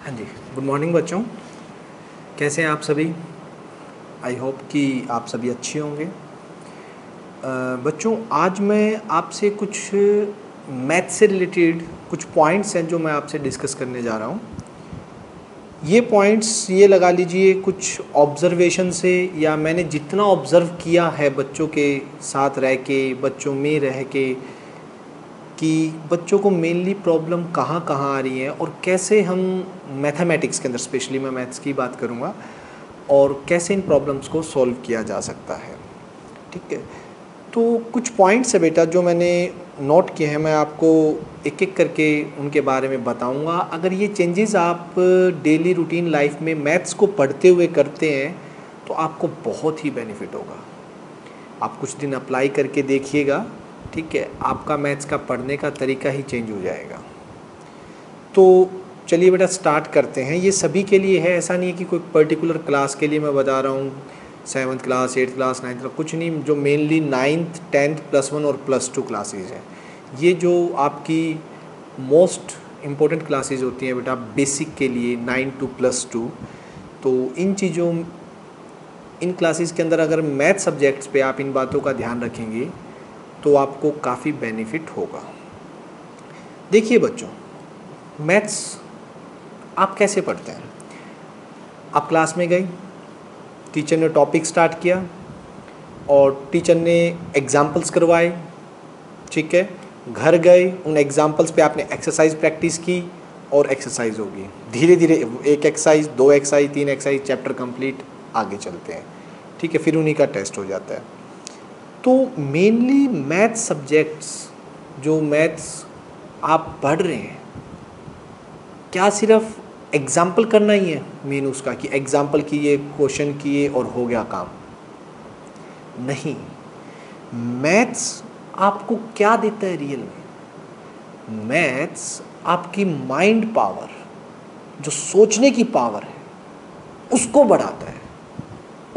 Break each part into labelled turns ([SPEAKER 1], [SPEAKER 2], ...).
[SPEAKER 1] हाँ जी, good morning बच्चों। कैसे हैं आप सभी? आई होप कि आप सभी अच्छे होंगे। बच्चों, आज मैं आपसे कुछ मैथ से रिलेटेड कुछ पॉइंट्स हैं जो मैं आपसे डिस्कस करने जा रहा हूँ। ये पॉइंट्स ये लगा लीजिए कुछ ऑब्ज़र्वेशन से, या मैंने जितना ऑब्ज़र्व किया है बच्चों के साथ रह के, बच्चों में रह के, कि बच्चों को मेनली प्रॉब्लम कहाँ कहाँ आ रही है और कैसे हम मैथमेटिक्स के अंदर, स्पेशली मैं मैथ्स की बात करूँगा, और कैसे इन प्रॉब्लम्स को सॉल्व किया जा सकता है। ठीक है, तो कुछ पॉइंट्स है बेटा जो मैंने नोट किए हैं, मैं आपको एक एक करके उनके बारे में बताऊंगा। अगर ये चेंजेस आप डेली रूटीन लाइफ में मैथ्स को पढ़ते हुए करते हैं तो आपको बहुत ही बेनिफिट होगा। आप कुछ दिन अप्लाई करके देखिएगा, ठीक है, आपका मैथ्स का पढ़ने का तरीका ही चेंज हो जाएगा। तो चलिए बेटा स्टार्ट करते हैं। ये सभी के लिए है, ऐसा नहीं है कि कोई पर्टिकुलर क्लास के लिए मैं बता रहा हूँ, 7th class, 8th class, 9th class, कुछ नहीं। जो मेनली 9th, 10th, +1 और +2 क्लासेज हैं, ये जो आपकी मोस्ट इम्पोर्टेंट क्लासेज होती हैं बेटा बेसिक के लिए, 9 to +2। तो इन क्लासेस के अंदर अगर मैथ सब्जेक्ट्स पे आप इन बातों का ध्यान रखेंगे तो आपको काफ़ी बेनिफिट होगा। देखिए बच्चों, मैथ्स आप कैसे पढ़ते हैं? आप क्लास में गए, टीचर ने टॉपिक स्टार्ट किया और टीचर ने एग्जाम्पल्स करवाए, ठीक है, घर गए, उन एग्जाम्पल्स पे आपने एक्सरसाइज प्रैक्टिस की और एक्सरसाइज होगी। धीरे धीरे एक exercise, 2 exercise, 3 exercise, chapter complete, आगे चलते हैं, ठीक है, फिर उन्हीं का टेस्ट हो जाता है। तो मेनली मैथ सब्जेक्ट्स, जो मैथ्स आप पढ़ रहे हैं, क्या सिर्फ एग्जाम्पल करना ही है मेन उसका, कि एग्जाम्पल किए, क्वेश्चन किए और हो गया काम? नहीं। मैथ्स आपको क्या देता है रियल में? मैथ्स आपकी माइंड पावर, जो सोचने की पावर है, उसको बढ़ाता है।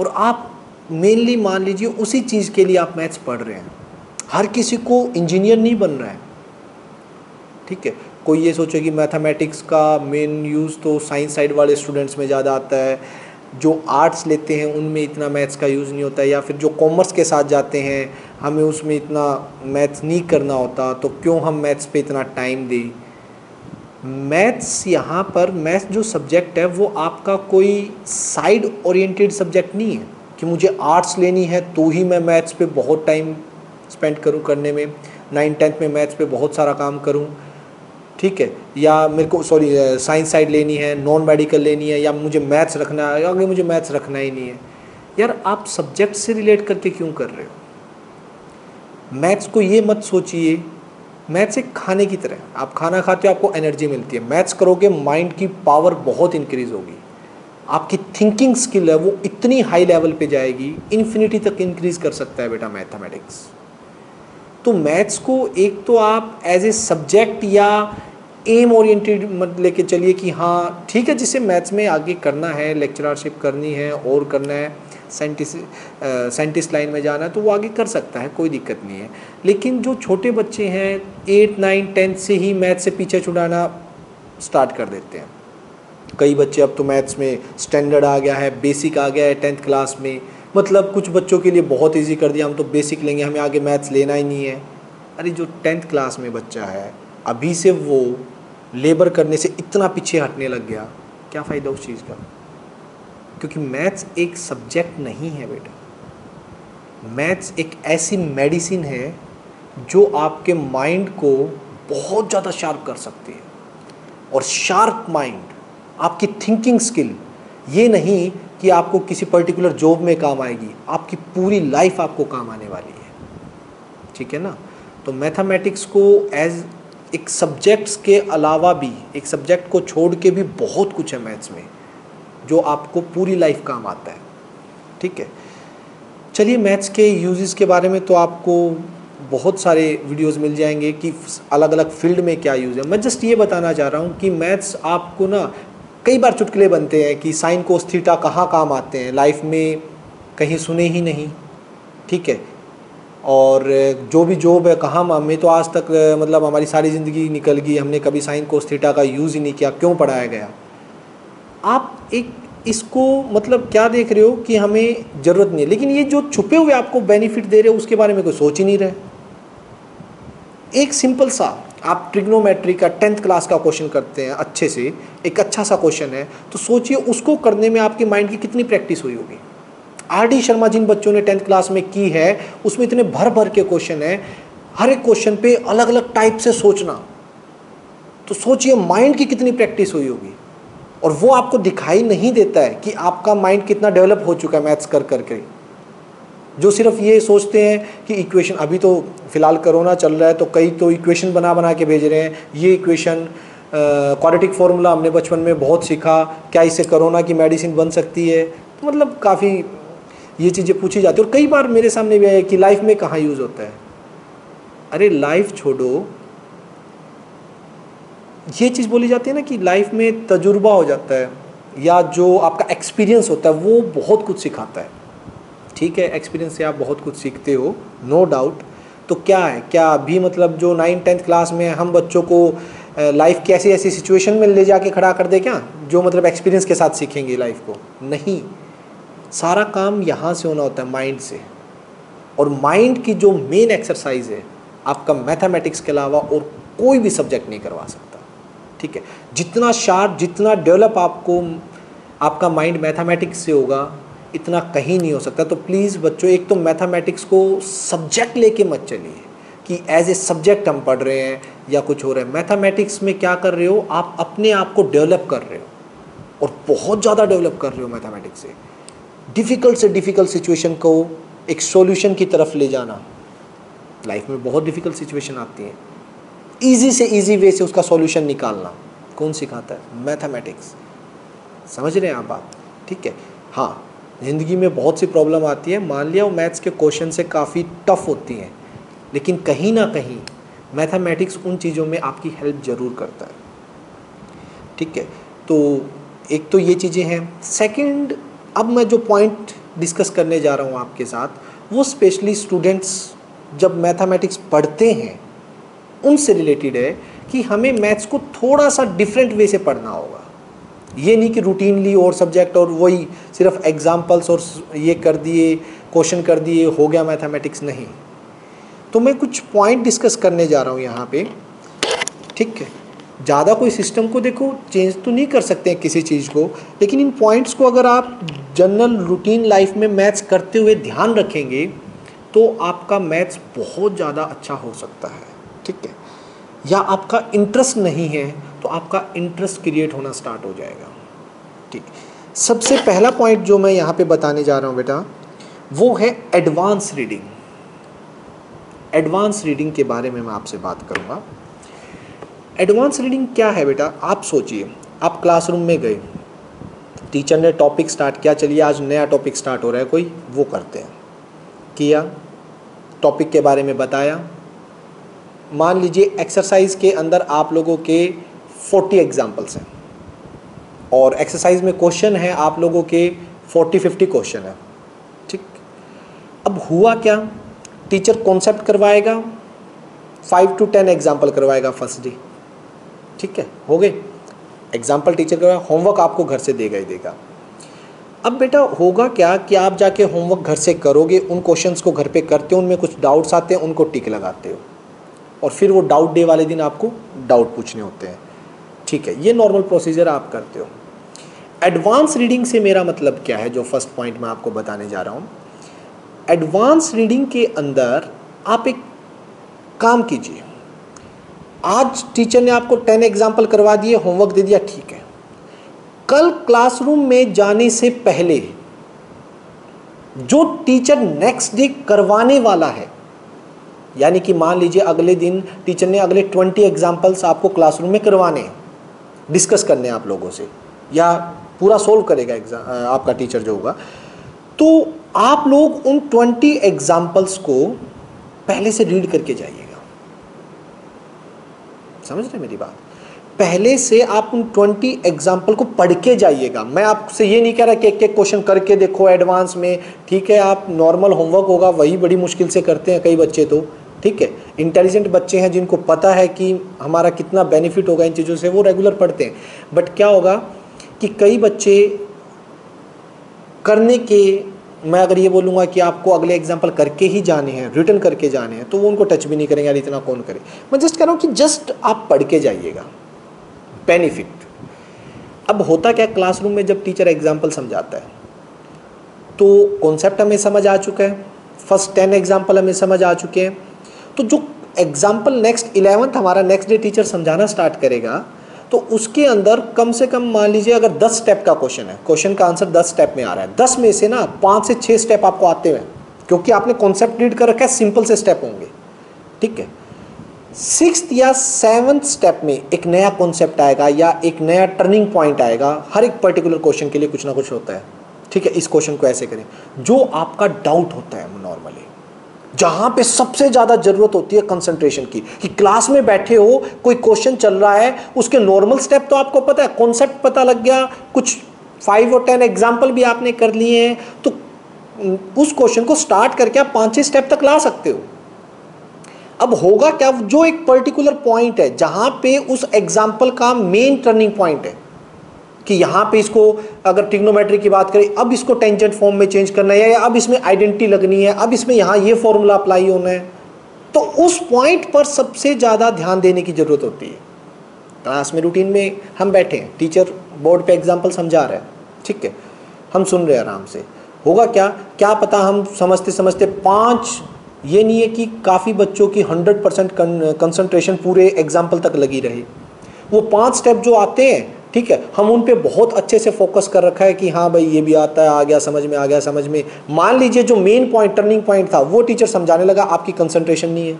[SPEAKER 1] और आप मेनली मान लीजिए उसी चीज़ के लिए आप मैथ्स पढ़ रहे हैं। हर किसी को इंजीनियर नहीं बन रहा है, ठीक है। कोई ये सोचे कि मैथमेटिक्स का मेन यूज़ तो साइंस साइड वाले स्टूडेंट्स में ज़्यादा आता है, जो आर्ट्स लेते हैं उनमें इतना मैथ्स का यूज़ नहीं होता है, या फिर जो कॉमर्स के साथ जाते हैं हमें उसमें इतना मैथ्स नहीं करना होता, तो क्यों हम मैथ्स पे इतना टाइम दें? मैथ्स यहाँ पर, मैथ्स जो सब्जेक्ट है वो आपका कोई साइड ओरिएंटेड सब्जेक्ट नहीं है कि मुझे आर्ट्स लेनी है तो ही मैं मैथ्स पे बहुत टाइम स्पेंड करूँ करने में, 9th-10th में मैथ्स पे बहुत सारा काम करूँ, ठीक है, या मेरे को साइंस साइड लेनी है, नॉन मेडिकल लेनी है, या मुझे मैथ्स रखना है, आगे मुझे मैथ्स रखना ही नहीं है। यार आप सब्जेक्ट से रिलेट करके क्यों कर रहे हो? मैथ्स को ये मत सोचिए, मैथ्स एक खाने की तरह, आप खाना खाते हो आपको एनर्जी मिलती है, मैथ्स करोगे माइंड की पावर बहुत इंक्रीज होगी, आपकी थिंकिंग स्किल है वो इतनी हाई लेवल पे जाएगी, इन्फिनिटी तक इंक्रीज कर सकता है बेटा मैथमेटिक्स। तो मैथ्स को एक तो आप एज ए सब्जेक्ट या एम ओरिएंटेड मत लेके चलिए कि हाँ ठीक है, जिसे मैथ्स में आगे करना है, लेक्चरशिप करनी है और करना है, साइंटिस्ट लाइन में जाना है, तो वो आगे कर सकता है, कोई दिक्कत नहीं है। लेकिन जो छोटे बच्चे हैं 8, 9, 10 से ही मैथ्स से पीछे छुड़ाना स्टार्ट कर देते हैं। कई बच्चे, अब तो मैथ्स में स्टैंडर्ड आ गया है, बेसिक आ गया है 10th क्लास में, मतलब कुछ बच्चों के लिए बहुत इजी कर दिया, हम तो बेसिक लेंगे, हमें आगे मैथ्स लेना ही नहीं है। अरे जो 10th क्लास में बच्चा है अभी से वो लेबर करने से इतना पीछे हटने लग गया, क्या फ़ायदा उस चीज़ का? क्योंकि मैथ्स एक सब्जेक्ट नहीं है बेटा, मैथ्स एक ऐसी मेडिसिन है जो आपके माइंड को बहुत ज़्यादा शार्प कर सकती है। और शार्प माइंड, आपकी थिंकिंग स्किल, ये नहीं कि आपको किसी पर्टिकुलर जॉब में काम आएगी, आपकी पूरी लाइफ आपको काम आने वाली है, ठीक है ना। तो मैथमेटिक्स को एज एक सब्जेक्ट्स के अलावा भी, एक सब्जेक्ट को छोड़ के भी बहुत कुछ है मैथ्स में जो आपको पूरी लाइफ काम आता है, ठीक है। चलिए मैथ्स के यूजेस के बारे में तो आपको बहुत सारे वीडियोस मिल जाएंगे कि अलग अलग फील्ड में क्या यूज़ है। मैं जस्ट ये बताना चाह रहा हूँ कि मैथ्स आपको ना, कई बार चुटकुले बनते हैं कि साइन कोस थीटा कहाँ काम आते हैं, लाइफ में कहीं सुने ही नहीं, ठीक है। और जो भी जॉब है कहाँ, हमें तो आज तक मतलब हमारी सारी ज़िंदगी निकल गई, हमने कभी साइन कोस थीटा का यूज़ ही नहीं किया, क्यों पढ़ाया गया? आप एक इसको मतलब क्या देख रहे हो कि हमें ज़रूरत नहीं है, लेकिन ये जो छुपे हुए आपको बेनिफिट दे रहे हो उसके बारे में कोई सोच ही नहीं रहे। एक सिंपल सा आप ट्रिग्नोमेट्री का 10th क्लास का क्वेश्चन करते हैं अच्छे से, एक अच्छा सा क्वेश्चन है, तो सोचिए उसको करने में आपके माइंड की कितनी प्रैक्टिस हुई होगी। आर.डी. शर्मा जिन बच्चों ने 10th क्लास में की है, उसमें इतने भर भर के क्वेश्चन है, हर एक क्वेश्चन पे अलग अलग टाइप से सोचना, तो सोचिए माइंड की कितनी प्रैक्टिस हुई होगी। और वो आपको दिखाई नहीं देता है कि आपका माइंड कितना डेवलप हो चुका है मैथ्स कर करके। जो सिर्फ ये सोचते हैं कि इक्वेशन, अभी तो फिलहाल कोरोना चल रहा है तो कई तो इक्वेशन बना बना के भेज रहे हैं, ये इक्वेशन क्वाड्रेटिक फार्मूला हमने बचपन में बहुत सीखा, क्या इससे कोरोना की मेडिसिन बन सकती है। तो मतलब काफ़ी ये चीज़ें पूछी जाती है। और कई बार मेरे सामने भी आया कि लाइफ में कहाँ यूज़ होता है। अरे लाइफ छोड़ो, ये चीज़ बोली जाती है ना कि लाइफ में तजुर्बा हो जाता है, या जो आपका एक्सपीरियंस होता है वो बहुत कुछ सिखाता है। ठीक है, एक्सपीरियंस से आप बहुत कुछ सीखते हो, नो डाउट। तो क्या है, क्या अभी मतलब जो 9th-10th क्लास में हम बच्चों को लाइफ की ऐसी ऐसी सिचुएशन में ले जाके खड़ा कर दे क्या, जो मतलब एक्सपीरियंस के साथ सीखेंगे लाइफ को? नहीं, सारा काम यहाँ से होना होता है, माइंड से। और माइंड की जो मेन एक्सरसाइज है, आपका मैथमेटिक्स के अलावा और कोई भी सब्जेक्ट नहीं करवा सकता। ठीक है, जितना शार्प, जितना डेवलप आपका माइंड मैथमेटिक्स से होगा, इतना कहीं नहीं हो सकता। तो प्लीज़ बच्चों, एक तो मैथमेटिक्स को सब्जेक्ट लेके मत चलिए कि एज ए सब्जेक्ट हम पढ़ रहे हैं या कुछ हो रहा है। मैथमेटिक्स में क्या कर रहे हो आप, अपने आप को डेवलप कर रहे हो, और बहुत ज़्यादा डेवलप कर रहे हो मैथमेटिक्स से। डिफ़िकल्ट से डिफ़िकल्ट सिचुएशन को एक सॉल्यूशन की तरफ ले जाना। लाइफ में बहुत डिफ़िकल्ट सिचुएशन आती है, ईजी से ईजी वे से उसका सॉल्यूशन निकालना कौन सिखाता है? मैथमेटिक्स। समझ रहे हैं आप बात? ठीक है। हाँ, ज़िंदगी में बहुत सी प्रॉब्लम आती है, मान लिया वो मैथ्स के क्वेश्चन से काफ़ी टफ होती हैं, लेकिन कहीं ना कहीं मैथमेटिक्स उन चीज़ों में आपकी हेल्प ज़रूर करता है। ठीक है, तो एक तो ये चीज़ें हैं। सेकंड, अब मैं जो पॉइंट डिस्कस करने जा रहा हूँ आपके साथ, वो स्पेशली स्टूडेंट्स जब मैथमेटिक्स पढ़ते हैं उनसे रिलेटेड है कि हमें मैथ्स को थोड़ा सा डिफरेंट वे से पढ़ना होगा। ये नहीं कि रूटीनली और सब्जेक्ट और वही सिर्फ एग्जाम्पल्स और ये कर दिए, क्वेश्चन कर दिए, हो गया मैथमेटिक्स, नहीं। तो मैं कुछ पॉइंट डिस्कस करने जा रहा हूँ यहाँ पे। ठीक है, ज़्यादा कोई सिस्टम को देखो चेंज तो नहीं कर सकते हैं किसी चीज़ को, लेकिन इन पॉइंट्स को अगर आप जनरल रूटीन लाइफ में मैथ्स करते हुए ध्यान रखेंगे तो आपका मैथ्स बहुत ज़्यादा अच्छा हो सकता है। ठीक है, या आपका इंटरेस्ट नहीं है तो आपका इंटरेस्ट क्रिएट होना स्टार्ट हो जाएगा। ठीक, सबसे पहला पॉइंट जो मैं यहाँ पे बताने जा रहा हूँ बेटा, वो है एडवांस रीडिंग। एडवांस रीडिंग के बारे में मैं आपसे बात करूँगा। एडवांस रीडिंग क्या है बेटा? आप सोचिए, आप क्लासरूम में गए, टीचर ने टॉपिक स्टार्ट किया, चलिए आज नया टॉपिक स्टार्ट हो रहा है कोई, वो करते हैं, किया, टॉपिक के बारे में बताया। मान लीजिए एक्सरसाइज के अंदर आप लोगों के 40 एग्जाम्पल्स हैं और एक्सरसाइज में क्वेश्चन है आप लोगों के 40-50 क्वेश्चन है। ठीक, अब हुआ क्या, टीचर कॉन्सेप्ट करवाएगा, 5 to 10 एग्जाम्पल करवाएगा फर्स्ट डे। ठीक है, हो गए एग्जाम्पल, टिक करवाएगा, होमवर्क आपको घर से देगा ही देगा। अब बेटा होगा क्या कि आप जाके होमवर्क घर से करोगे, उन क्वेश्चंस को घर पे करते हो, उनमें कुछ डाउट्स आते हैं, उनको टिक लगाते हो, और फिर वो डाउट डे वाले दिन आपको डाउट पूछने होते हैं। ठीक है, ये नॉर्मल प्रोसीजर आप करते हो। एडवांस रीडिंग से मेरा मतलब क्या है, जो फर्स्ट पॉइंट मैं आपको बताने जा रहा हूँ। एडवांस रीडिंग के अंदर आप एक काम कीजिए, आज टीचर ने आपको 10 एग्जाम्पल करवा दिए, होमवर्क दे दिया, ठीक है, कल क्लासरूम में जाने से पहले जो टीचर नेक्स्ट डे करवाने वाला है, यानी कि मान लीजिए अगले दिन टीचर ने अगले 20 एग्जाम्पल्स आपको क्लासरूम में करवाने हैं, डिस्कस करने हैं आप लोगों से, या पूरा सोल्व करेगा एग्जाम आपका टीचर जो होगा, तो आप लोग उन 20 एग्जाम्पल्स को पहले से रीड करके जाइएगा। समझ रहे मेरी बात? पहले से आप उन 20 एग्जाम्पल को पढ़ के जाइएगा। मैं आपसे ये नहीं कह रहा कि एक एक क्वेश्चन करके देखो एडवांस में, ठीक है, आप नॉर्मल होमवर्क होगा वही बड़ी मुश्किल से करते हैं कई बच्चे तो, ठीक है, इंटेलिजेंट बच्चे हैं जिनको पता है कि हमारा कितना बेनिफिट होगा इन चीज़ों से, वो रेगुलर पढ़ते हैं। बट क्या होगा कि कई बच्चे करने के, मैं अगर ये बोलूँगा कि आपको अगले एग्जाम्पल करके ही जाने हैं, रिटर्न करके जाने हैं, तो वो उनको टच भी नहीं करेंगे, यार इतना कौन करे। मैं जस्ट कह रहा हूँ कि जस्ट आप पढ़ के जाइएगा, बेनिफिट। अब होता क्या, क्लासरूम में जब टीचर एग्जाम्पल समझाता है तो कॉन्सेप्ट हमें समझ आ चुका है, फर्स्ट 10 एग्जाम्पल हमें समझ आ चुके हैं। तो जो एग्जाम्पल नेक्स्ट 11th हमारा नेक्स्ट डे टीचर समझाना स्टार्ट करेगा, तो उसके अंदर कम से कम मान लीजिए अगर 10 स्टेप का क्वेश्चन है, क्वेश्चन का आंसर 10 स्टेप में आ रहा है, 10 में से ना 5 से 6 स्टेप आपको आते हुए, क्योंकि आपने कॉन्सेप्ट रीड कर रखा है, सिंपल से स्टेप होंगे, ठीक है। 6th या 7th स्टेप में एक नया कॉन्सेप्ट आएगा या एक नया टर्निंग पॉइंट आएगा। हर एक पर्टिकुलर क्वेश्चन के लिए कुछ ना कुछ होता है, ठीक है। इस क्वेश्चन को ऐसे करें, जो आपका डाउट होता है नॉर्मली, जहां पे सबसे ज्यादा जरूरत होती है कंसंट्रेशन की, कि क्लास में बैठे हो, कोई क्वेश्चन चल रहा है, उसके नॉर्मल स्टेप तो आपको पता है, कॉन्सेप्ट पता लग गया, कुछ 5 और 10 एग्जाम्पल भी आपने कर लिए हैं, तो उस क्वेश्चन को स्टार्ट करके आप 5-6 स्टेप तक ला सकते हो। अब होगा क्या, जो एक पर्टिकुलर पॉइंट है जहां पे उस एग्जाम्पल का मेन टर्निंग पॉइंट है, कि यहाँ पे इसको अगर ट्रिग्नोमेट्री की बात करें, अब इसको टेंजेंट फॉर्म में चेंज करना है, या अब इसमें आइडेंटिटी लगनी है, अब इसमें यहाँ ये फॉर्मूला अप्लाई होना है, तो उस पॉइंट पर सबसे ज़्यादा ध्यान देने की ज़रूरत होती है। क्लास में रूटीन में हम बैठे हैं, टीचर बोर्ड पे एग्जाम्पल समझा रहा है, ठीक है, हम सुन रहे हैं आराम से। होगा क्या, क्या पता हम समझते समझते 5, ये नहीं है कि काफ़ी बच्चों की 100% कंसंट्रेशन पूरे एग्जाम्पल तक लगी रहे, वो 5 स्टेप जो आते हैं, ठीक है, हम उन पे बहुत अच्छे से फोकस कर रखा है कि हाँ भाई ये भी आता है, आ गया समझ में, आ गया समझ में। मान लीजिए जो मेन पॉइंट, टर्निंग पॉइंट था, वो टीचर समझाने लगा, आपकी कंसंट्रेशन नहीं है,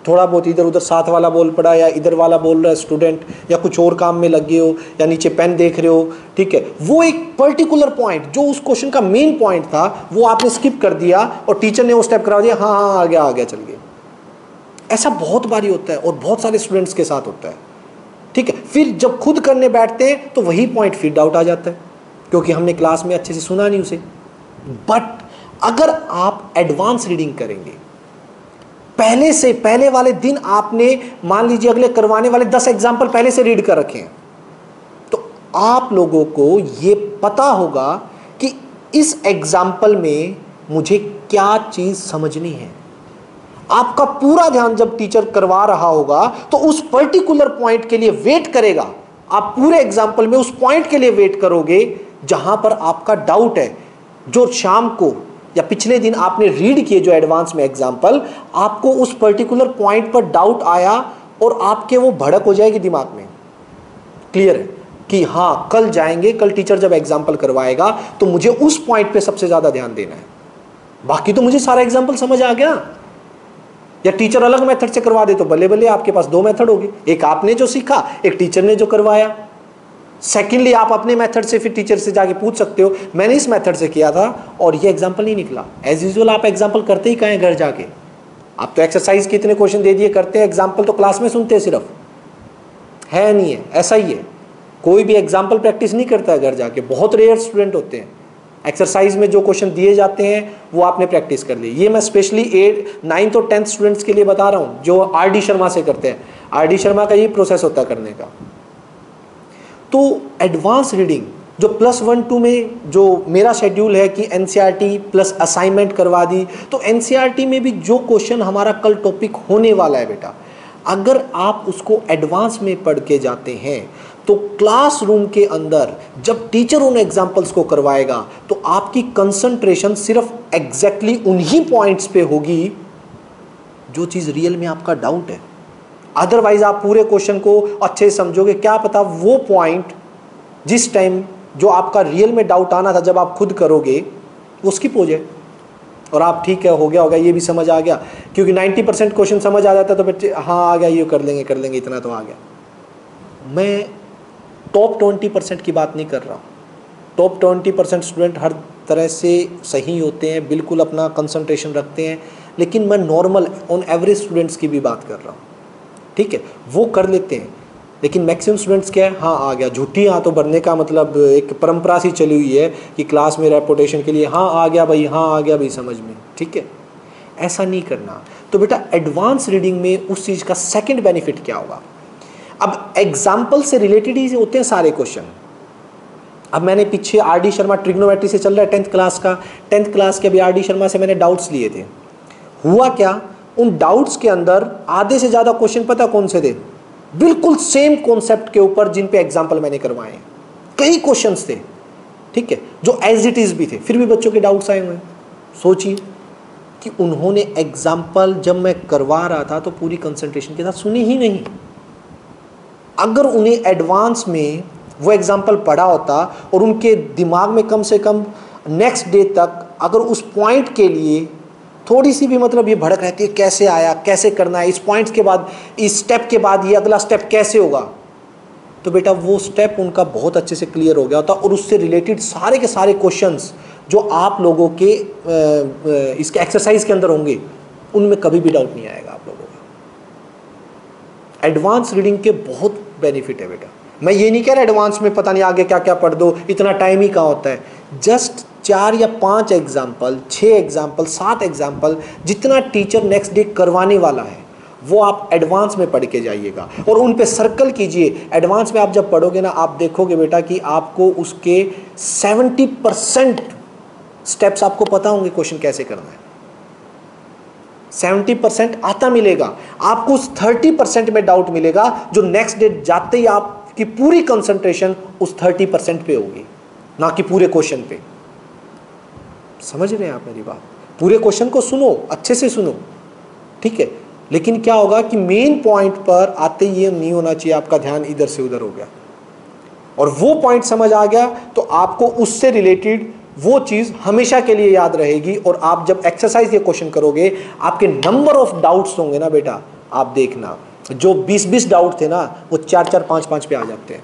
[SPEAKER 1] थोड़ा बहुत इधर उधर साथ वाला बोल पड़ा, या इधर वाला बोल रहा है स्टूडेंट, या कुछ और काम में लग गए हो, या नीचे पेन देख रहे हो, ठीक है, वो एक पर्टिकुलर पॉइंट जो उस क्वेश्चन का मेन पॉइंट था, वो आपने स्किप कर दिया और टीचर ने वो स्टेप करा दिया, हाँ हाँ आ गया चल गया। ऐसा बहुत बारी होता है और बहुत सारे स्टूडेंट्स के साथ होता है, ठीक है। फिर जब खुद करने बैठते हैं तो वही पॉइंट फिर डाउट आ जाता है, क्योंकि हमने क्लास में अच्छे से सुना नहीं उसे। बट अगर आप एडवांस रीडिंग करेंगे, पहले वाले दिन आपने मान लीजिए अगले करवाने वाले 10 एग्जाम्पल पहले से रीड कर रखे हैं, तो आप लोगों को ये पता होगा कि इस एग्जाम्पल में मुझे क्या चीज समझनी है। आपका पूरा ध्यान जब टीचर करवा रहा होगा तो उस पर्टिकुलर पॉइंट के लिए वेट करेगा। आप पूरे एग्जाम्पल में उस पॉइंट के लिए वेट करोगे जहां पर आपका डाउट है, जो शाम को या पिछले दिन आपने रीड किए जो एडवांस में एग्जाम्पल, आपको उस पर्टिकुलर पॉइंट पर डाउट आया और आपके वो भड़क हो जाएगी दिमाग में। क्लियर है कि हाँ कल जाएंगे, कल टीचर जब एग्जाम्पल करवाएगा तो मुझे उस पॉइंट पे सबसे ज्यादा ध्यान देना है, बाकी तो मुझे सारा एग्जाम्पल समझ आ गया। या टीचर अलग मेथड से करवा दे तो बल्ले बल्ले, आपके पास 2 मेथड होगी, एक आपने जो सीखा, एक टीचर ने जो करवाया। सेकेंडली आप अपने मेथड से फिर टीचर से जाके पूछ सकते हो, मैंने इस मेथड से किया था और ये एग्जाम्पल नहीं निकला। एज यूजुअल आप एग्जाम्पल करते ही कहें घर जाके, आप तो एक्सरसाइज के इतने क्वेश्चन दे दिए करते हैं, एग्जाम्पल तो क्लास में सुनते हैं सिर्फ, है नहीं है, ऐसा ही है। कोई भी एग्जाम्पल प्रैक्टिस नहीं करता है घर जाके, बहुत रेयर स्टूडेंट होते हैं। एक्सरसाइज में जो क्वेश्चन दिए जाते हैं वो आपने प्रैक्टिस कर ली। ये मैं स्पेशली 8th, 9th और 10th स्टूडेंट्स के लिए बता रहा हूँ जो आर.डी. शर्मा से करते हैं। आर.डी. शर्मा का ये प्रोसेस होता है करने का। तो एडवांस रीडिंग जो +1-2 में जो मेरा शेड्यूल है कि एनसीईआरटी प्लस असाइनमेंट करवा दी, तो एनसीईआरटी में भी जो क्वेश्चन हमारा कल टॉपिक होने वाला है बेटा, अगर आप उसको एडवांस में पढ़ के जाते हैं तो क्लासरूम के अंदर जब टीचर उन एग्जाम्पल्स को करवाएगा तो आपकी कंसंट्रेशन सिर्फ एग्जैक्टली उन्हीं पॉइंट्स पे होगी जो चीज़ रियल में आपका डाउट है। अदरवाइज आप पूरे क्वेश्चन को अच्छे से समझोगे, क्या पता वो पॉइंट जिस टाइम जो आपका रियल में डाउट आना था जब आप खुद करोगे वो स्किप हो जाए और आप ठीक है हो गया ये भी समझ आ गया, क्योंकि 90% क्वेश्चन समझ आ जाता है तो बच्चे हाँ आ गया, ये कर लेंगे इतना तो आ गया। मैं टॉप 20% की बात नहीं कर रहा हूँ। टॉप 20% स्टूडेंट हर तरह से सही होते हैं, बिल्कुल अपना कंसंट्रेशन रखते हैं, लेकिन मैं नॉर्मल ऑन एवरेज स्टूडेंट्स की भी बात कर रहा हूँ, ठीक है, वो कर लेते हैं। लेकिन मैक्सिमम स्टूडेंट्स क्या है, हाँ आ गया, झूठी हाँ तो भरने का मतलब एक परंपरा सी चली हुई है कि क्लास में रेपुटेशन के लिए हाँ आ गया भाई समझ में, ठीक है, ऐसा नहीं करना। तो बेटा एडवांस रीडिंग में उस चीज़ का सेकंड बेनिफिट क्या होगा। अब एग्जाम्पल से रिलेटेड ही होते हैं सारे क्वेश्चन, अब मैंने पीछे आर.डी. शर्मा ट्रिग्नोमेट्री से चल रहा है 10th क्लास का, 10th क्लास के अभी आर.डी. शर्मा से मैंने डाउट्स लिए थे। हुआ क्या, उन डाउट्स के अंदर आधे से ज़्यादा क्वेश्चन पता कौन से थे, बिल्कुल सेम कॉन्सेप्ट के ऊपर जिन पे एग्जाम्पल मैंने करवाए हैं। कई क्वेश्चंस थे, ठीक है, जो एज इट इज़ भी थे, फिर भी बच्चों के डाउट्स आए हुए हैं। सोचिए कि उन्होंने एग्जाम्पल जब मैं करवा रहा था तो पूरी कंसंट्रेशन के साथ सुनी ही नहीं। अगर उन्हें एडवांस में वो एग्जाम्पल पढ़ा होता और उनके दिमाग में कम से कम नेक्स्ट डे तक अगर उस पॉइंट के लिए थोड़ी सी भी मतलब ये भड़क रहती है, कैसे आया, कैसे करना है, इस पॉइंट्स के बाद, इस स्टेप के बाद ये अगला स्टेप कैसे होगा, तो बेटा वो स्टेप उनका बहुत अच्छे से क्लियर हो गया होता और उससे रिलेटेड सारे के सारे क्वेश्चंस जो आप लोगों के इसके एक्सरसाइज के अंदर होंगे उनमें कभी भी डाउट नहीं आएगा आप लोगों का। एडवांस रीडिंग के बहुत बेनिफिट है बेटा। मैं ये नहीं कह रहा एडवांस में पता नहीं आगे क्या क्या पढ़ दो, इतना टाइम ही कहाँ होता है। जस्ट 4 या 5 एग्जाम्पल, 6 एग्जाम्पल, 7 एग्जाम्पल जितना टीचर नेक्स्ट डे करवाने वाला है वो आप एडवांस में पढ़ के जाइएगा और उन पे सर्कल कीजिए। एडवांस में आप जब पढ़ोगे ना, आप देखोगे बेटा कि आपको उसके 70% स्टेप्स आपको पता होंगे क्वेश्चन कैसे करना है। 70% आता मिलेगा आपको, उस 30% में डाउट मिलेगा जो नेक्स्ट डे जाते ही आपकी पूरी कंसंट्रेशन उस 30% पे होगी, ना कि पूरे क्वेश्चन पे। समझ रहे हैं आप मेरी बात? पूरे क्वेश्चन को सुनो, अच्छे से सुनो, ठीक है, लेकिन क्या होगा कि मेन पॉइंट पर आते ही ये नहीं होना चाहिए आपका ध्यान इधर से उधर हो गया, और वो पॉइंट समझ आ गया तो आपको उससे रिलेटेड वो चीज़ हमेशा के लिए याद रहेगी। और आप जब एक्सरसाइज ये क्वेश्चन करोगे, आपके नंबर ऑफ डाउट्स होंगे ना बेटा, आप देखना जो 20-20 डाउट थे ना वो 4-4, 5-5 पे आ जाते हैं।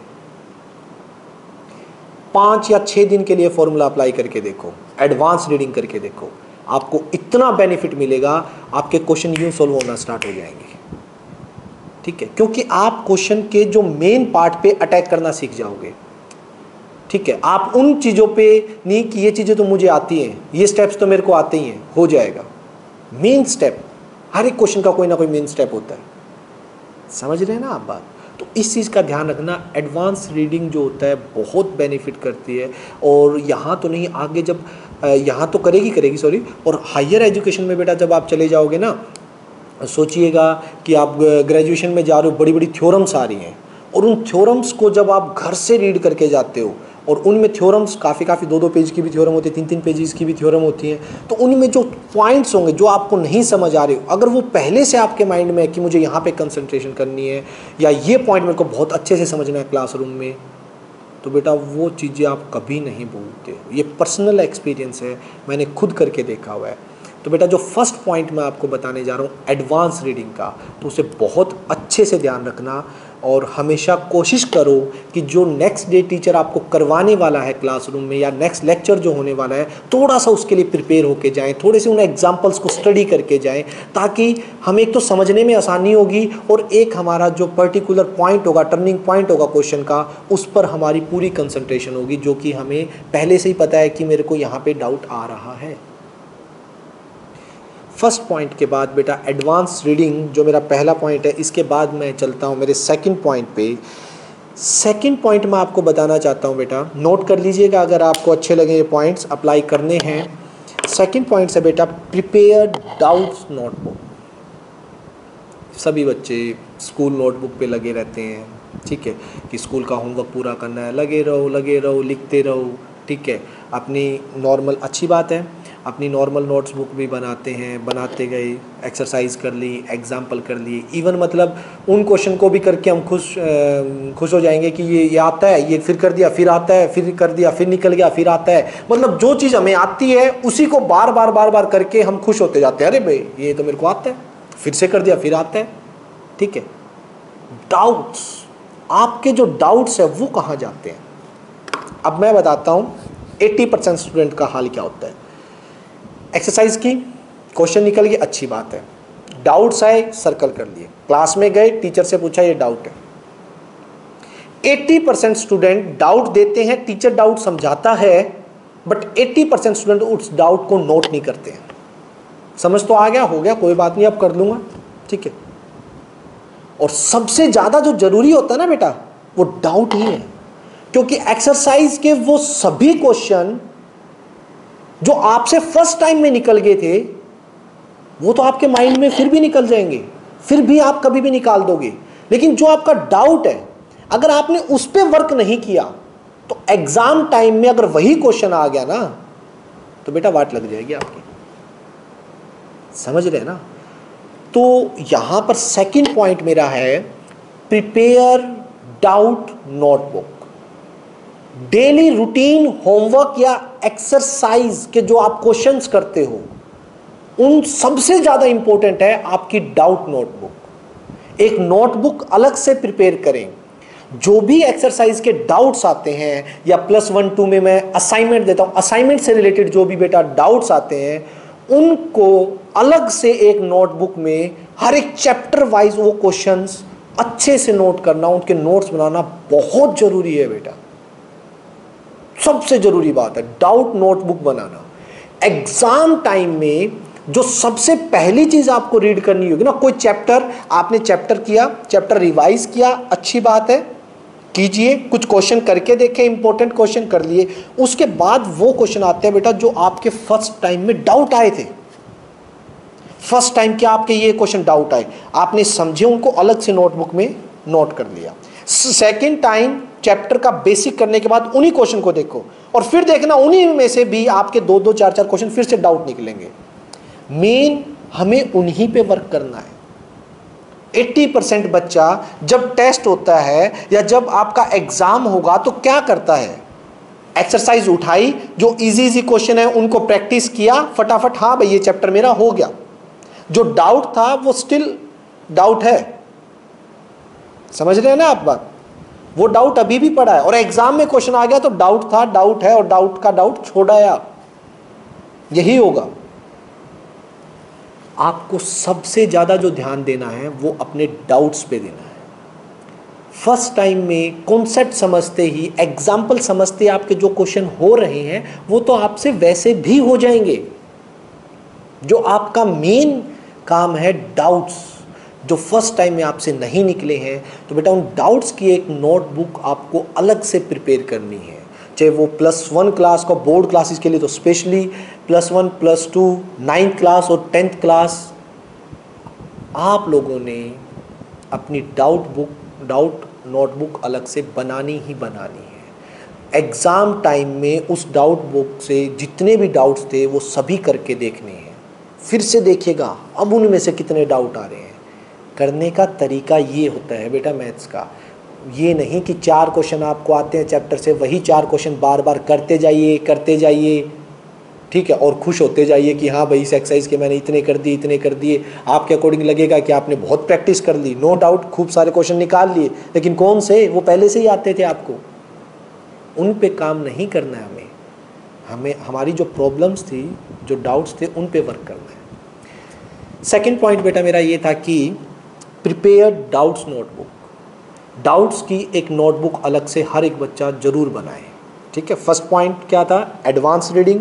[SPEAKER 1] 5 या 6 दिन के लिए फॉर्मूला अप्लाई करके देखो, एडवांस रीडिंग करके देखो, आपको इतना बेनिफिट मिलेगा, आपके क्वेश्चन यूं सोल्व होना स्टार्ट हो जाएंगे, ठीक है, क्योंकि आप क्वेश्चन के जो मेन पार्ट पे अटैक करना सीख जाओगे, ठीक है। आप उन चीज़ों पे नहीं कि ये चीज़ें तो मुझे आती हैं, ये स्टेप्स तो मेरे को आते ही हैं, हो जाएगा। मेन स्टेप, हर एक क्वेश्चन का कोई ना कोई मेन स्टेप होता है, समझ रहे हैं ना आप बात? तो इस चीज़ का ध्यान रखना। एडवांस रीडिंग जो होता है बहुत बेनिफिट करती है, और यहाँ तो नहीं, आगे जब यहाँ तो करेगी सॉरी, और हायर एजुकेशन में बेटा जब आप चले जाओगे ना, सोचिएगा कि आप ग्रेजुएशन में जा रहे हो, बड़ी बड़ी थ्योरम्स आ रही हैं, और उन थ्योरम्स को जब आप घर से रीड करके जाते हो, और उनमें थ्योरम्स काफ़ी 2-2 पेज की भी थ्योरम होती है, 3-3 पेजेस की भी थ्योरम होती हैं, तो उनमें जो पॉइंट्स होंगे जो आपको नहीं समझ आ रहे हो, अगर वो पहले से आपके माइंड में है कि मुझे यहाँ पे कंसंट्रेशन करनी है या ये पॉइंट मेरे को बहुत अच्छे से समझना है क्लासरूम में, तो बेटा वो चीज़ें आप कभी नहीं भूलते। ये पर्सनल एक्सपीरियंस है, मैंने खुद करके देखा हुआ है। तो बेटा जो फर्स्ट पॉइंट मैं आपको बताने जा रहा हूँ एडवांस रीडिंग का, तो उसे बहुत अच्छे से ध्यान रखना, और हमेशा कोशिश करो कि जो नेक्स्ट डे टीचर आपको करवाने वाला है क्लासरूम में, या नेक्स्ट लेक्चर जो होने वाला है, थोड़ा सा उसके लिए प्रिपेयर होके जाएं, थोड़े से उन एग्जाम्पल्स को स्टडी करके जाएं, ताकि हमें एक तो समझने में आसानी होगी, और एक हमारा जो पर्टिकुलर पॉइंट होगा, टर्निंग पॉइंट होगा क्वेश्चन का, उस पर हमारी पूरी कंसंट्रेशन होगी, जो कि हमें पहले से ही पता है कि मेरे को यहाँ पे डाउट आ रहा है। फर्स्ट पॉइंट के बाद बेटा एडवांस रीडिंग जो मेरा पहला पॉइंट है, इसके बाद मैं चलता हूँ मेरे सेकंड पॉइंट पे। सेकंड पॉइंट मैं आपको बताना चाहता हूँ बेटा, नोट कर लीजिएगा अगर आपको अच्छे लगे ये पॉइंट्स अप्लाई करने हैं। सेकंड पॉइंट है बेटा प्रिपेयर डाउट्स नोटबुक। सभी बच्चे स्कूल नोटबुक पे लगे रहते हैं, ठीक है, कि स्कूल का होमवर्क पूरा करना है, लगे रहो लिखते रहो, ठीक है, अपनी नॉर्मल, अच्छी बात है, अपनी नॉर्मल नोट्स बुक भी बनाते हैं, बनाते गए, एक्सरसाइज कर ली, एग्जाम्पल कर लिए, इवन मतलब उन क्वेश्चन को भी करके हम खुश हो जाएंगे कि ये आता है, ये फिर कर दिया, फिर आता है, फिर कर दिया, फिर निकल गया, फिर आता है, मतलब जो चीज़ हमें आती है उसी को बार बार करके हम खुश होते जाते हैं, अरे भाई ये तो मेरे को आता है, फिर से कर दिया, फिर आता है, ठीक है। डाउट्स, आपके जो डाउट्स है वो कहाँ जाते हैं? अब मैं बताता हूँ 80% स्टूडेंट का हाल क्या होता है। एक्सरसाइज की, क्वेश्चन निकल गए, अच्छी बात है, डाउट्स आए, सर्कल कर लिए, क्लास में गए, टीचर से पूछा ये डाउट है। 80% स्टूडेंट डाउट देते हैं, टीचर डाउट समझाता है, बट 80% स्टूडेंट उस डाउट को नोट नहीं करते हैं। समझ तो आ गया, हो गया, कोई बात नहीं, अब कर लूंगा, ठीक है। और सबसे ज़्यादा जो जरूरी होता है ना बेटा, वो डाउट ही है। क्योंकि एक्सरसाइज के वो सभी क्वेश्चन जो आपसे फर्स्ट टाइम में निकल गए थे वो तो आपके माइंड में फिर भी निकल जाएंगे, फिर भी आप कभी भी निकाल दोगे। लेकिन जो आपका डाउट है, अगर आपने उस पर वर्क नहीं किया तो एग्जाम टाइम में अगर वही क्वेश्चन आ गया ना तो बेटा वाट लग जाएगी आपकी। समझ रहे हैं ना? तो यहां पर सेकंड पॉइंट मेरा है, prepare doubt notebook. Daily routine homework या एक्सरसाइज के जो आप क्वेश्चंस करते हो उन सबसे ज्यादा इंपॉर्टेंट है आपकी डाउट नोटबुक। एक नोटबुक अलग से प्रिपेयर करें। जो भी एक्सरसाइज के डाउट्स आते हैं या +1 2 में मैं असाइनमेंट देता हूं, असाइनमेंट से रिलेटेड जो भी बेटा डाउट्स आते हैं उनको अलग से एक नोटबुक में हर एक चैप्टर वाइज वो क्वेश्चंस अच्छे से नोट करना, उनके नोट्स बनाना बहुत जरूरी है बेटा। सबसे जरूरी बात है डाउट नोटबुक बनाना। एग्जाम टाइम में जो सबसे पहली चीज आपको रीड करनी होगी ना, कोई चैप्टर आपने चैप्टर किया, चैप्टर रिवाइज किया, अच्छी बात है, कीजिए, कुछ क्वेश्चन करके देखें, इंपॉर्टेंट क्वेश्चन कर लिए। उसके बाद वो क्वेश्चन आते हैं बेटा जो आपके फर्स्ट टाइम में डाउट आए थे। फर्स्ट टाइम क्या आपके ये क्वेश्चन डाउट आए, आपने समझे, उनको अलग से नोटबुक में नोट कर लिया। सेकेंड टाइम चैप्टर का बेसिक करने के बाद उन्हीं क्वेश्चन को देखो और फिर देखना उन्हीं में से भी आपके 2-2 4-4 क्वेश्चन फिर से डाउट निकलेंगे। मेन हमें उन्हीं पे वर्क करना है। 80% बच्चा जब टेस्ट होता है या जब आपका एग्जाम होगा तो क्या करता है, एक्सरसाइज उठाई, जो इजी क्वेश्चन है उनको प्रैक्टिस किया फटाफट, हाँ भाई ये चैप्टर मेरा हो गया। जो डाउट था वो स्टिल डाउट है। समझ रहे हैं ना आप बात? वो डाउट अभी भी पड़ा है और एग्जाम में क्वेश्चन आ गया तो डाउट था, डाउट है और डाउट का डाउट छोड़ाया। यही होगा। आपको सबसे ज्यादा जो ध्यान देना है वो अपने डाउट्स पे देना है। फर्स्ट टाइम में कॉन्सेप्ट समझते ही, एग्जाम्पल समझते आपके जो क्वेश्चन हो रहे हैं वो तो आपसे वैसे भी हो जाएंगे। जो आपका मेन काम है डाउट्स, जो फर्स्ट टाइम में आपसे नहीं निकले हैं, तो बेटा उन डाउट्स की एक नोटबुक आपको अलग से प्रिपेयर करनी है। चाहे वो +1 क्लास का, बोर्ड क्लासेस के लिए तो स्पेशली, +1 +2 9th क्लास और 10th क्लास, आप लोगों ने अपनी डाउट नोटबुक अलग से बनानी ही बनानी है। एग्ज़ाम टाइम में उस डाउट बुक से जितने भी डाउट्स थे वो सभी करके देखने हैं। फिर से देखिएगा अब उनमें से कितने डाउट आ रहे हैं। करने का तरीका ये होता है बेटा मैथ्स का, ये नहीं कि 4 क्वेश्चन आपको आते हैं चैप्टर से, वही 4 क्वेश्चन बार बार करते जाइए, ठीक है, और खुश होते जाइए कि हाँ भाई इस एक्सरसाइज के मैंने इतने कर दिए। आपके अकॉर्डिंग लगेगा कि आपने बहुत प्रैक्टिस कर ली, नो डाउट खूब सारे क्वेश्चन निकाल लिए, लेकिन कौन से, वो पहले से ही आते थे आपको। उन पे काम नहीं करना है हमें हमारी जो प्रॉब्लम्स थी, जो डाउट्स थे, उन पे वर्क करना है। सेकेंड पॉइंट बेटा मेरा ये था कि प्रिपेयर डाउट्स नोटबुक। डाउट्स की एक नोटबुक अलग से हर एक बच्चा जरूर बनाए, ठीक है। फर्स्ट पॉइंट क्या था, एडवांस रीडिंग।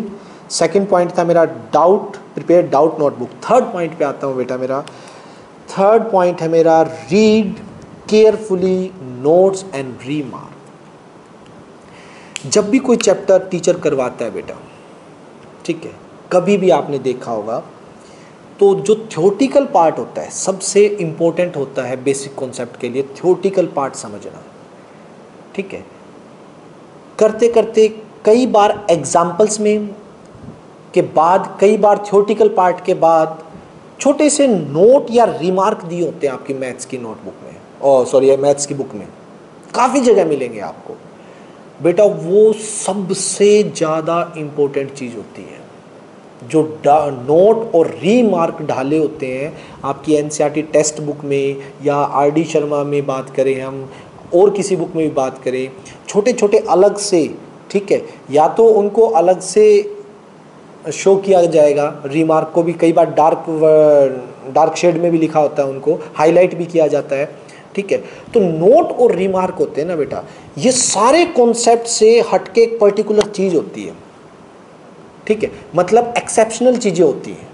[SPEAKER 1] सेकंड पॉइंट था मेरा doubt, prepare doubt notebook. Third point पे आता हूँ बेटा मेरा, थर्ड पॉइंट है मेरा read carefully notes and remark. जब भी कोई चैप्टर टीचर करवाता है बेटा, ठीक है, कभी भी आपने देखा होगा तो जो थ्योरेटिकल पार्ट होता है सबसे इम्पोर्टेंट होता है बेसिक कॉन्सेप्ट के लिए, थ्योरेटिकल पार्ट समझना, ठीक है। करते करते कई बार एग्जाम्पल्स में के बाद, कई बार थ्योरेटिकल पार्ट के बाद छोटे से नोट या रिमार्क दिए होते हैं आपकी मैथ्स की नोटबुक में, और सॉरी मैथ्स की बुक में काफ़ी जगह मिलेंगे आपको बेटा। वो सबसे ज़्यादा इम्पोर्टेंट चीज़ होती है। जो नोट और रीमार्क ढाले होते हैं आपकी एनसीईआरटी टेक्स्ट बुक में या आरडी शर्मा में बात करें हम, और किसी बुक में भी बात करें, छोटे छोटे अलग से, ठीक है, या तो उनको अलग से शो किया जाएगा, रीमार्क को भी कई बार डार्क शेड में भी लिखा होता है, उनको हाईलाइट भी किया जाता है, ठीक है। तो नोट और रीमार्क होते हैं ना बेटा, ये सारे कॉन्सेप्ट से हटके एक पर्टिकुलर चीज़ होती है, ठीक है, मतलब एक्सेप्शनल चीज़ें होती हैं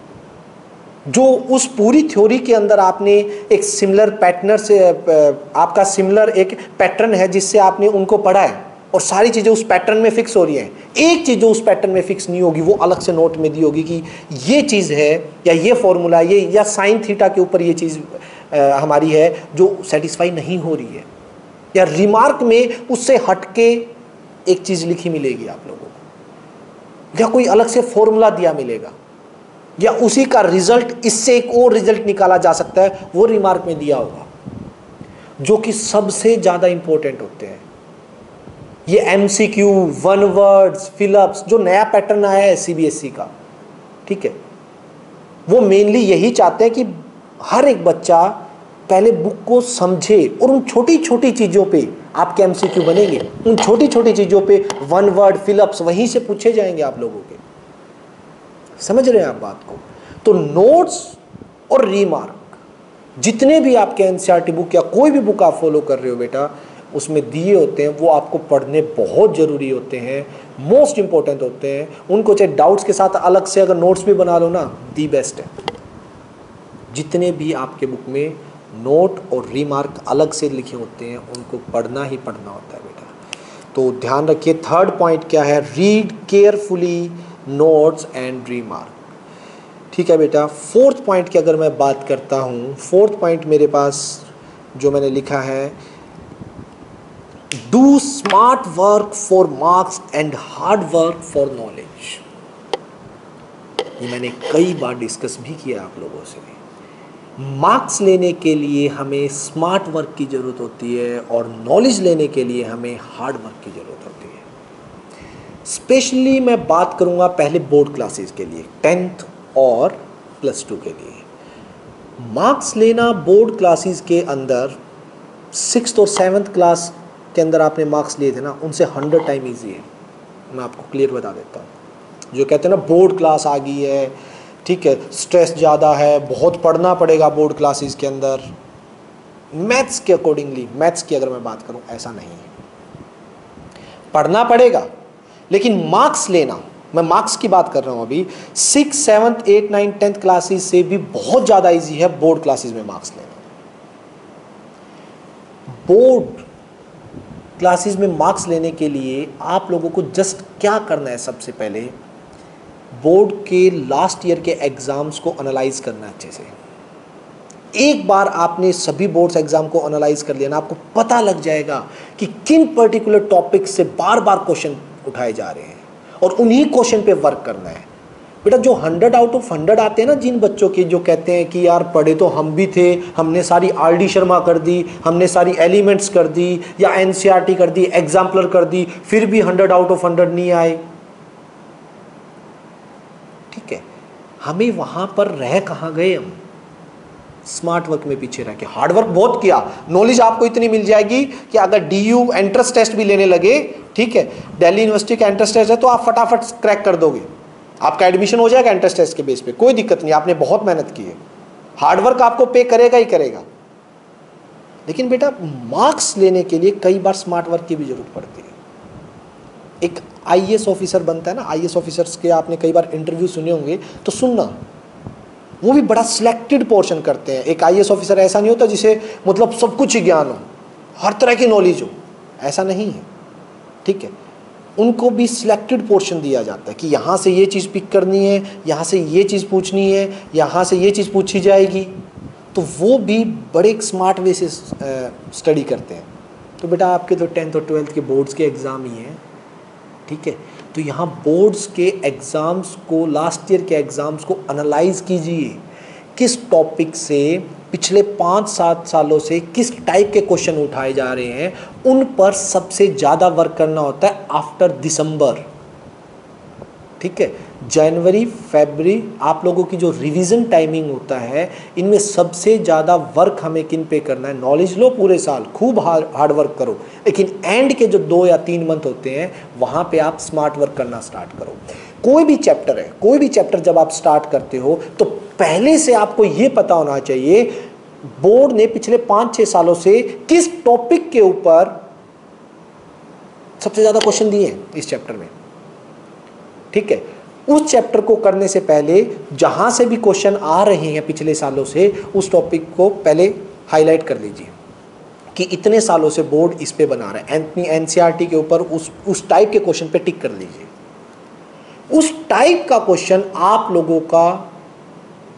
[SPEAKER 1] जो उस पूरी थ्योरी के अंदर आपने एक सिमिलर पैटर्न से, आपका सिमिलर एक पैटर्न है जिससे आपने उनको पढ़ा है, और सारी चीज़ें उस पैटर्न में फिक्स हो रही हैं। एक चीज़ जो उस पैटर्न में फिक्स नहीं होगी वो अलग से नोट में दी होगी कि ये चीज़ है या ये फॉर्मूला ये या साइन थीटा के ऊपर ये चीज़ हमारी है जो सेटिस्फाई नहीं हो रही है, या रिमार्क में उससे हटके एक चीज़ लिखी मिलेगी आप लोगों को, या कोई अलग से फॉर्मूला दिया मिलेगा, या उसी का रिजल्ट इससे एक और रिजल्ट निकाला जा सकता है, वो रिमार्क में दिया होगा, जो कि सबसे ज़्यादा इंपॉर्टेंट होते हैं। ये एमसीक्यू, वन वर्ड्स, फिलअप्स, जो नया पैटर्न आया है सीबीएसई का, ठीक है, वो मेनली यही चाहते हैं कि हर एक बच्चा पहले बुक को समझे और उन छोटी छोटी चीज़ों पे आपके एमसीक्यू बनेंगे, उन छोटी छोटी चीज़ों पे वन वर्ड, फिलअप्स वहीं से पूछे जाएंगे आप लोगों के। समझ रहे हैं आप बात को? तो नोट्स और रीमार्क जितने भी आपके एनसीईआरटी बुक या कोई भी बुक आप फॉलो कर रहे हो बेटा, उसमें दिए होते हैं, वो आपको पढ़ने बहुत ज़रूरी होते हैं, मोस्ट इंपॉर्टेंट होते हैं। उनको चाहे डाउट्स के साथ अलग से अगर नोट्स भी बना लो ना, दी बेस्ट है। जितने भी आपके बुक में नोट और रीमार्क अलग से लिखे होते हैं उनको पढ़ना ही पढ़ना होता है बेटा। तो ध्यान रखिए, थर्ड पॉइंट क्या है, read carefully notes and remark. ठीक है बेटा। फोर्थ पॉइंट की अगर मैं बात करता हूँ, फोर्थ पॉइंट मेरे पास जो मैंने लिखा है, do smart work for marks and hard work for knowledge. ये मैंने कई बार डिस्कस भी किया आप लोगों से। मार्क्स लेने के लिए हमें स्मार्ट वर्क की ज़रूरत होती है और नॉलेज लेने के लिए हमें हार्ड वर्क की ज़रूरत होती है। स्पेशली मैं बात करूँगा पहले बोर्ड क्लासेस के लिए, 10th और +2 के लिए। मार्क्स लेना बोर्ड क्लासेस के अंदर 6th और 7th क्लास के अंदर आपने मार्क्स लिए थे ना, उनसे 100 टाइम ईजी है। मैं आपको क्लियर बता देता हूँ। जो कहते हैं ना बोर्ड क्लास आ गई है, ठीक है, स्ट्रेस ज़्यादा है, बहुत पढ़ना पड़ेगा बोर्ड क्लासेस के अंदर, मैथ्स के अकॉर्डिंगली, मैथ्स की अगर मैं बात करूँ ऐसा नहीं है, पढ़ना पड़ेगा लेकिन मार्क्स लेना, मैं मार्क्स की बात कर रहा हूँ अभी, 6th, 7th, 8th, 9th, 10th classes से भी बहुत ज़्यादा ईजी है बोर्ड क्लासेस में मार्क्स लेना। बोर्ड क्लासेस में मार्क्स लेने के लिए आप लोगों को जस्ट क्या करना है, सबसे पहले बोर्ड के लास्ट ईयर के एग्ज़ाम्स को एनालाइज करना है अच्छे से। एक बार आपने सभी बोर्ड्स एग्ज़ाम को एनालाइज कर लिया ना, आपको पता लग जाएगा कि किन पर्टिकुलर टॉपिक से बार बार क्वेश्चन उठाए जा रहे हैं और उन्हीं क्वेश्चन पे वर्क करना है बेटा। जो 100 आउट ऑफ 100 आते हैं ना जिन बच्चों के, जो कहते हैं कि यार पढ़े तो हम भी थे, हमने सारी आर.डी. शर्मा कर दी, हमने सारी एलिमेंट्स कर दी या एनसीईआरटी कर दी, एग्जाम्पलर कर दी, फिर भी 100 आउट ऑफ 100 नहीं आए, ठीक है, हमें वहां पर रह कहाँ गए हम, स्मार्ट वर्क में पीछे रह के। हार्ड वर्क बहुत किया, नॉलेज आपको इतनी मिल जाएगी कि अगर डीयू एंट्रेंस टेस्ट भी लेने लगे, ठीक है, दिल्ली यूनिवर्सिटी का एंट्रेंस टेस्ट है, तो आप फटाफट क्रैक कर दोगे, आपका एडमिशन हो जाएगा एंट्रेंस टेस्ट के बेस पे, कोई दिक्कत नहीं, आपने बहुत मेहनत की है। हार्ड वर्क आपको पे करेगा ही करेगा। लेकिन बेटा मार्क्स लेने के लिए कई बार स्मार्ट वर्क की भी जरूरत पड़ती है। एक आईएएस ऑफिसर बनता है ना, आईएएस ऑफिसर्स के आपने कई बार इंटरव्यू सुने होंगे, तो सुनना, वो भी बड़ा सिलेक्टेड पोर्शन करते हैं। एक आईएएस ऑफिसर ऐसा नहीं होता जिसे मतलब सब कुछ ही ज्ञान हो, हर तरह की नॉलेज हो, ऐसा नहीं है, ठीक है। उनको भी सिलेक्टेड पोर्शन दिया जाता है कि यहाँ से ये चीज़ पिक करनी है, यहाँ से ये चीज़ पूछनी है, यहाँ से ये चीज़ पूछी जाएगी, तो वो भी बड़े स्मार्ट वे से स्टडी करते हैं। तो बेटा आपके तो 10th और 12th के बोर्ड्स के एग्ज़ाम ही हैं, ठीक है, तो यहाँ बोर्ड्स के एग्ज़ाम्स को, लास्ट ईयर के एग्ज़ाम्स को एनालाइज कीजिए, किस टॉपिक से पिछले 5-7 सालों से किस टाइप के क्वेश्चन उठाए जा रहे हैं, उन पर सबसे ज़्यादा वर्क करना होता है आफ्टर दिसंबर, ठीक है। जनवरी, फरवरी आप लोगों की जो रिवीजन टाइमिंग होता है, इनमें सबसे ज़्यादा वर्क हमें किन पे करना है। नॉलेज लो पूरे साल, खूब हार्ड वर्क करो, लेकिन एंड के जो 2 या 3 मंथ होते हैं वहाँ पे आप स्मार्ट वर्क करना स्टार्ट करो। कोई भी चैप्टर है, कोई भी चैप्टर जब आप स्टार्ट करते हो तो पहले से आपको ये पता होना चाहिए बोर्ड ने पिछले 5-6 सालों से किस टॉपिक के ऊपर सबसे ज़्यादा क्वेश्चन दिए हैं इस चैप्टर में, ठीक है। उस चैप्टर को करने से पहले जहां से भी क्वेश्चन आ रहे हैं पिछले सालों से, उस टॉपिक को पहले हाईलाइट कर लीजिए कि इतने सालों से बोर्ड इस पे बना रहा है, एनसीईआरटी के ऊपर उस टाइप के क्वेश्चन पे टिक कर लीजिए। उस टाइप का क्वेश्चन आप लोगों का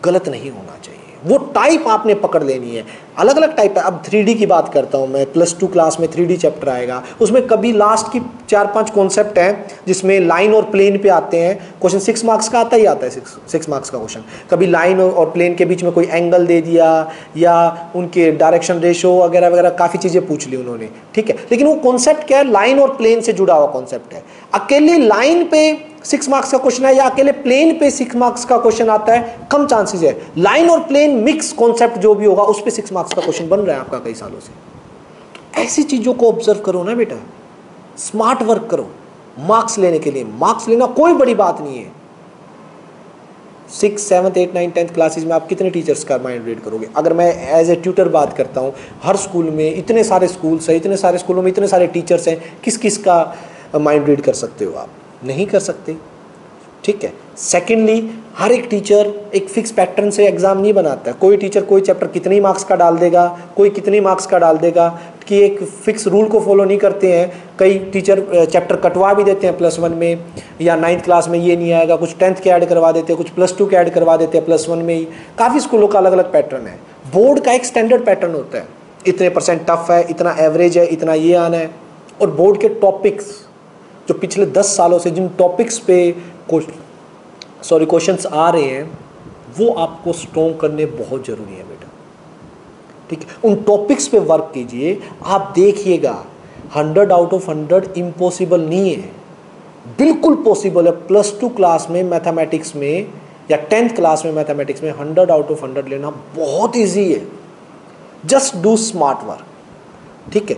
[SPEAKER 1] गलत नहीं होना चाहिए, वो टाइप आपने पकड़ लेनी है। अलग अलग टाइप है। अब 3D की बात करता हूँ मैं, +2 क्लास में 3D चैप्टर आएगा, उसमें कभी लास्ट की 4-5 कॉन्सेप्ट हैं जिसमें लाइन और प्लेन पे आते हैं। क्वेश्चन 6 मार्क्स का आता ही आता है, 6 मार्क्स का क्वेश्चन। कभी लाइन और प्लेन के बीच में कोई एंगल दे दिया या उनके डायरेक्शन रेशो वगैरह वगैरह काफ़ी चीज़ें पूछ ली उन्होंने, ठीक है। लेकिन वो कॉन्सेप्ट क्या है, लाइन और प्लेन से जुड़ा हुआ कॉन्सेप्ट है। अकेले लाइन पे 6 मार्क्स का क्वेश्चन है या अकेले प्लेन पे 6 मार्क्स का क्वेश्चन आता है, कम चांसेस है। लाइन और प्लेन मिक्स कॉन्सेप्ट जो भी होगा उस पे 6 मार्क्स का क्वेश्चन बन रहा है आपका कई सालों से। ऐसी चीजों को ऑब्जर्व करो ना बेटा, स्मार्ट वर्क करो मार्क्स लेने के लिए। मार्क्स लेना कोई बड़ी बात नहीं है। 6, 7, 8, 9, 10th क्लासेस में आप कितने टीचर्स का माइंड रीड करोगे? अगर मैं एज ए ट्यूटर बात करता हूँ, हर स्कूल में इतने सारे स्कूल्स हैं, इतने सारे स्कूलों में इतने सारे टीचर्स हैं, किस किस का माइंड रीड कर सकते हो आप? नहीं कर सकते, ठीक है। सेकेंडली, हर एक टीचर एक फिक्स पैटर्न से एग्जाम नहीं बनाता है। कोई टीचर कोई चैप्टर कितने मार्क्स का डाल देगा, कोई कितने मार्क्स का डाल देगा, कि एक फिक्स रूल को फॉलो नहीं करते हैं। कई टीचर चैप्टर कटवा भी देते हैं +1 में या 9th क्लास में, ये नहीं आएगा, कुछ 10th के ऐड करवा देते हैं, कुछ +2 के ऐड करवा देते हैं +1 में ही। काफ़ी स्कूलों का अलग अलग पैटर्न है। बोर्ड का एक स्टैंडर्ड पैटर्न होता है, इतने % टफ है, इतना एवरेज है, इतना ये आना है। और बोर्ड के टॉपिक्स जो पिछले 10 सालों से जिन टॉपिक्स पे क्वेश्चंस आ रहे हैं, वो आपको स्ट्रॉन्ग करने बहुत ज़रूरी है बेटा, ठीक है। उन टॉपिक्स पे वर्क कीजिए। आप देखिएगा 100 आउट ऑफ 100 इम्पॉसिबल नहीं है, बिल्कुल पॉसिबल है। +2 क्लास में मैथमेटिक्स में या 10th क्लास में मैथमेटिक्स में 100 आउट ऑफ 100 लेना बहुत ईजी है। जस्ट डू स्मार्ट वर्क, ठीक है।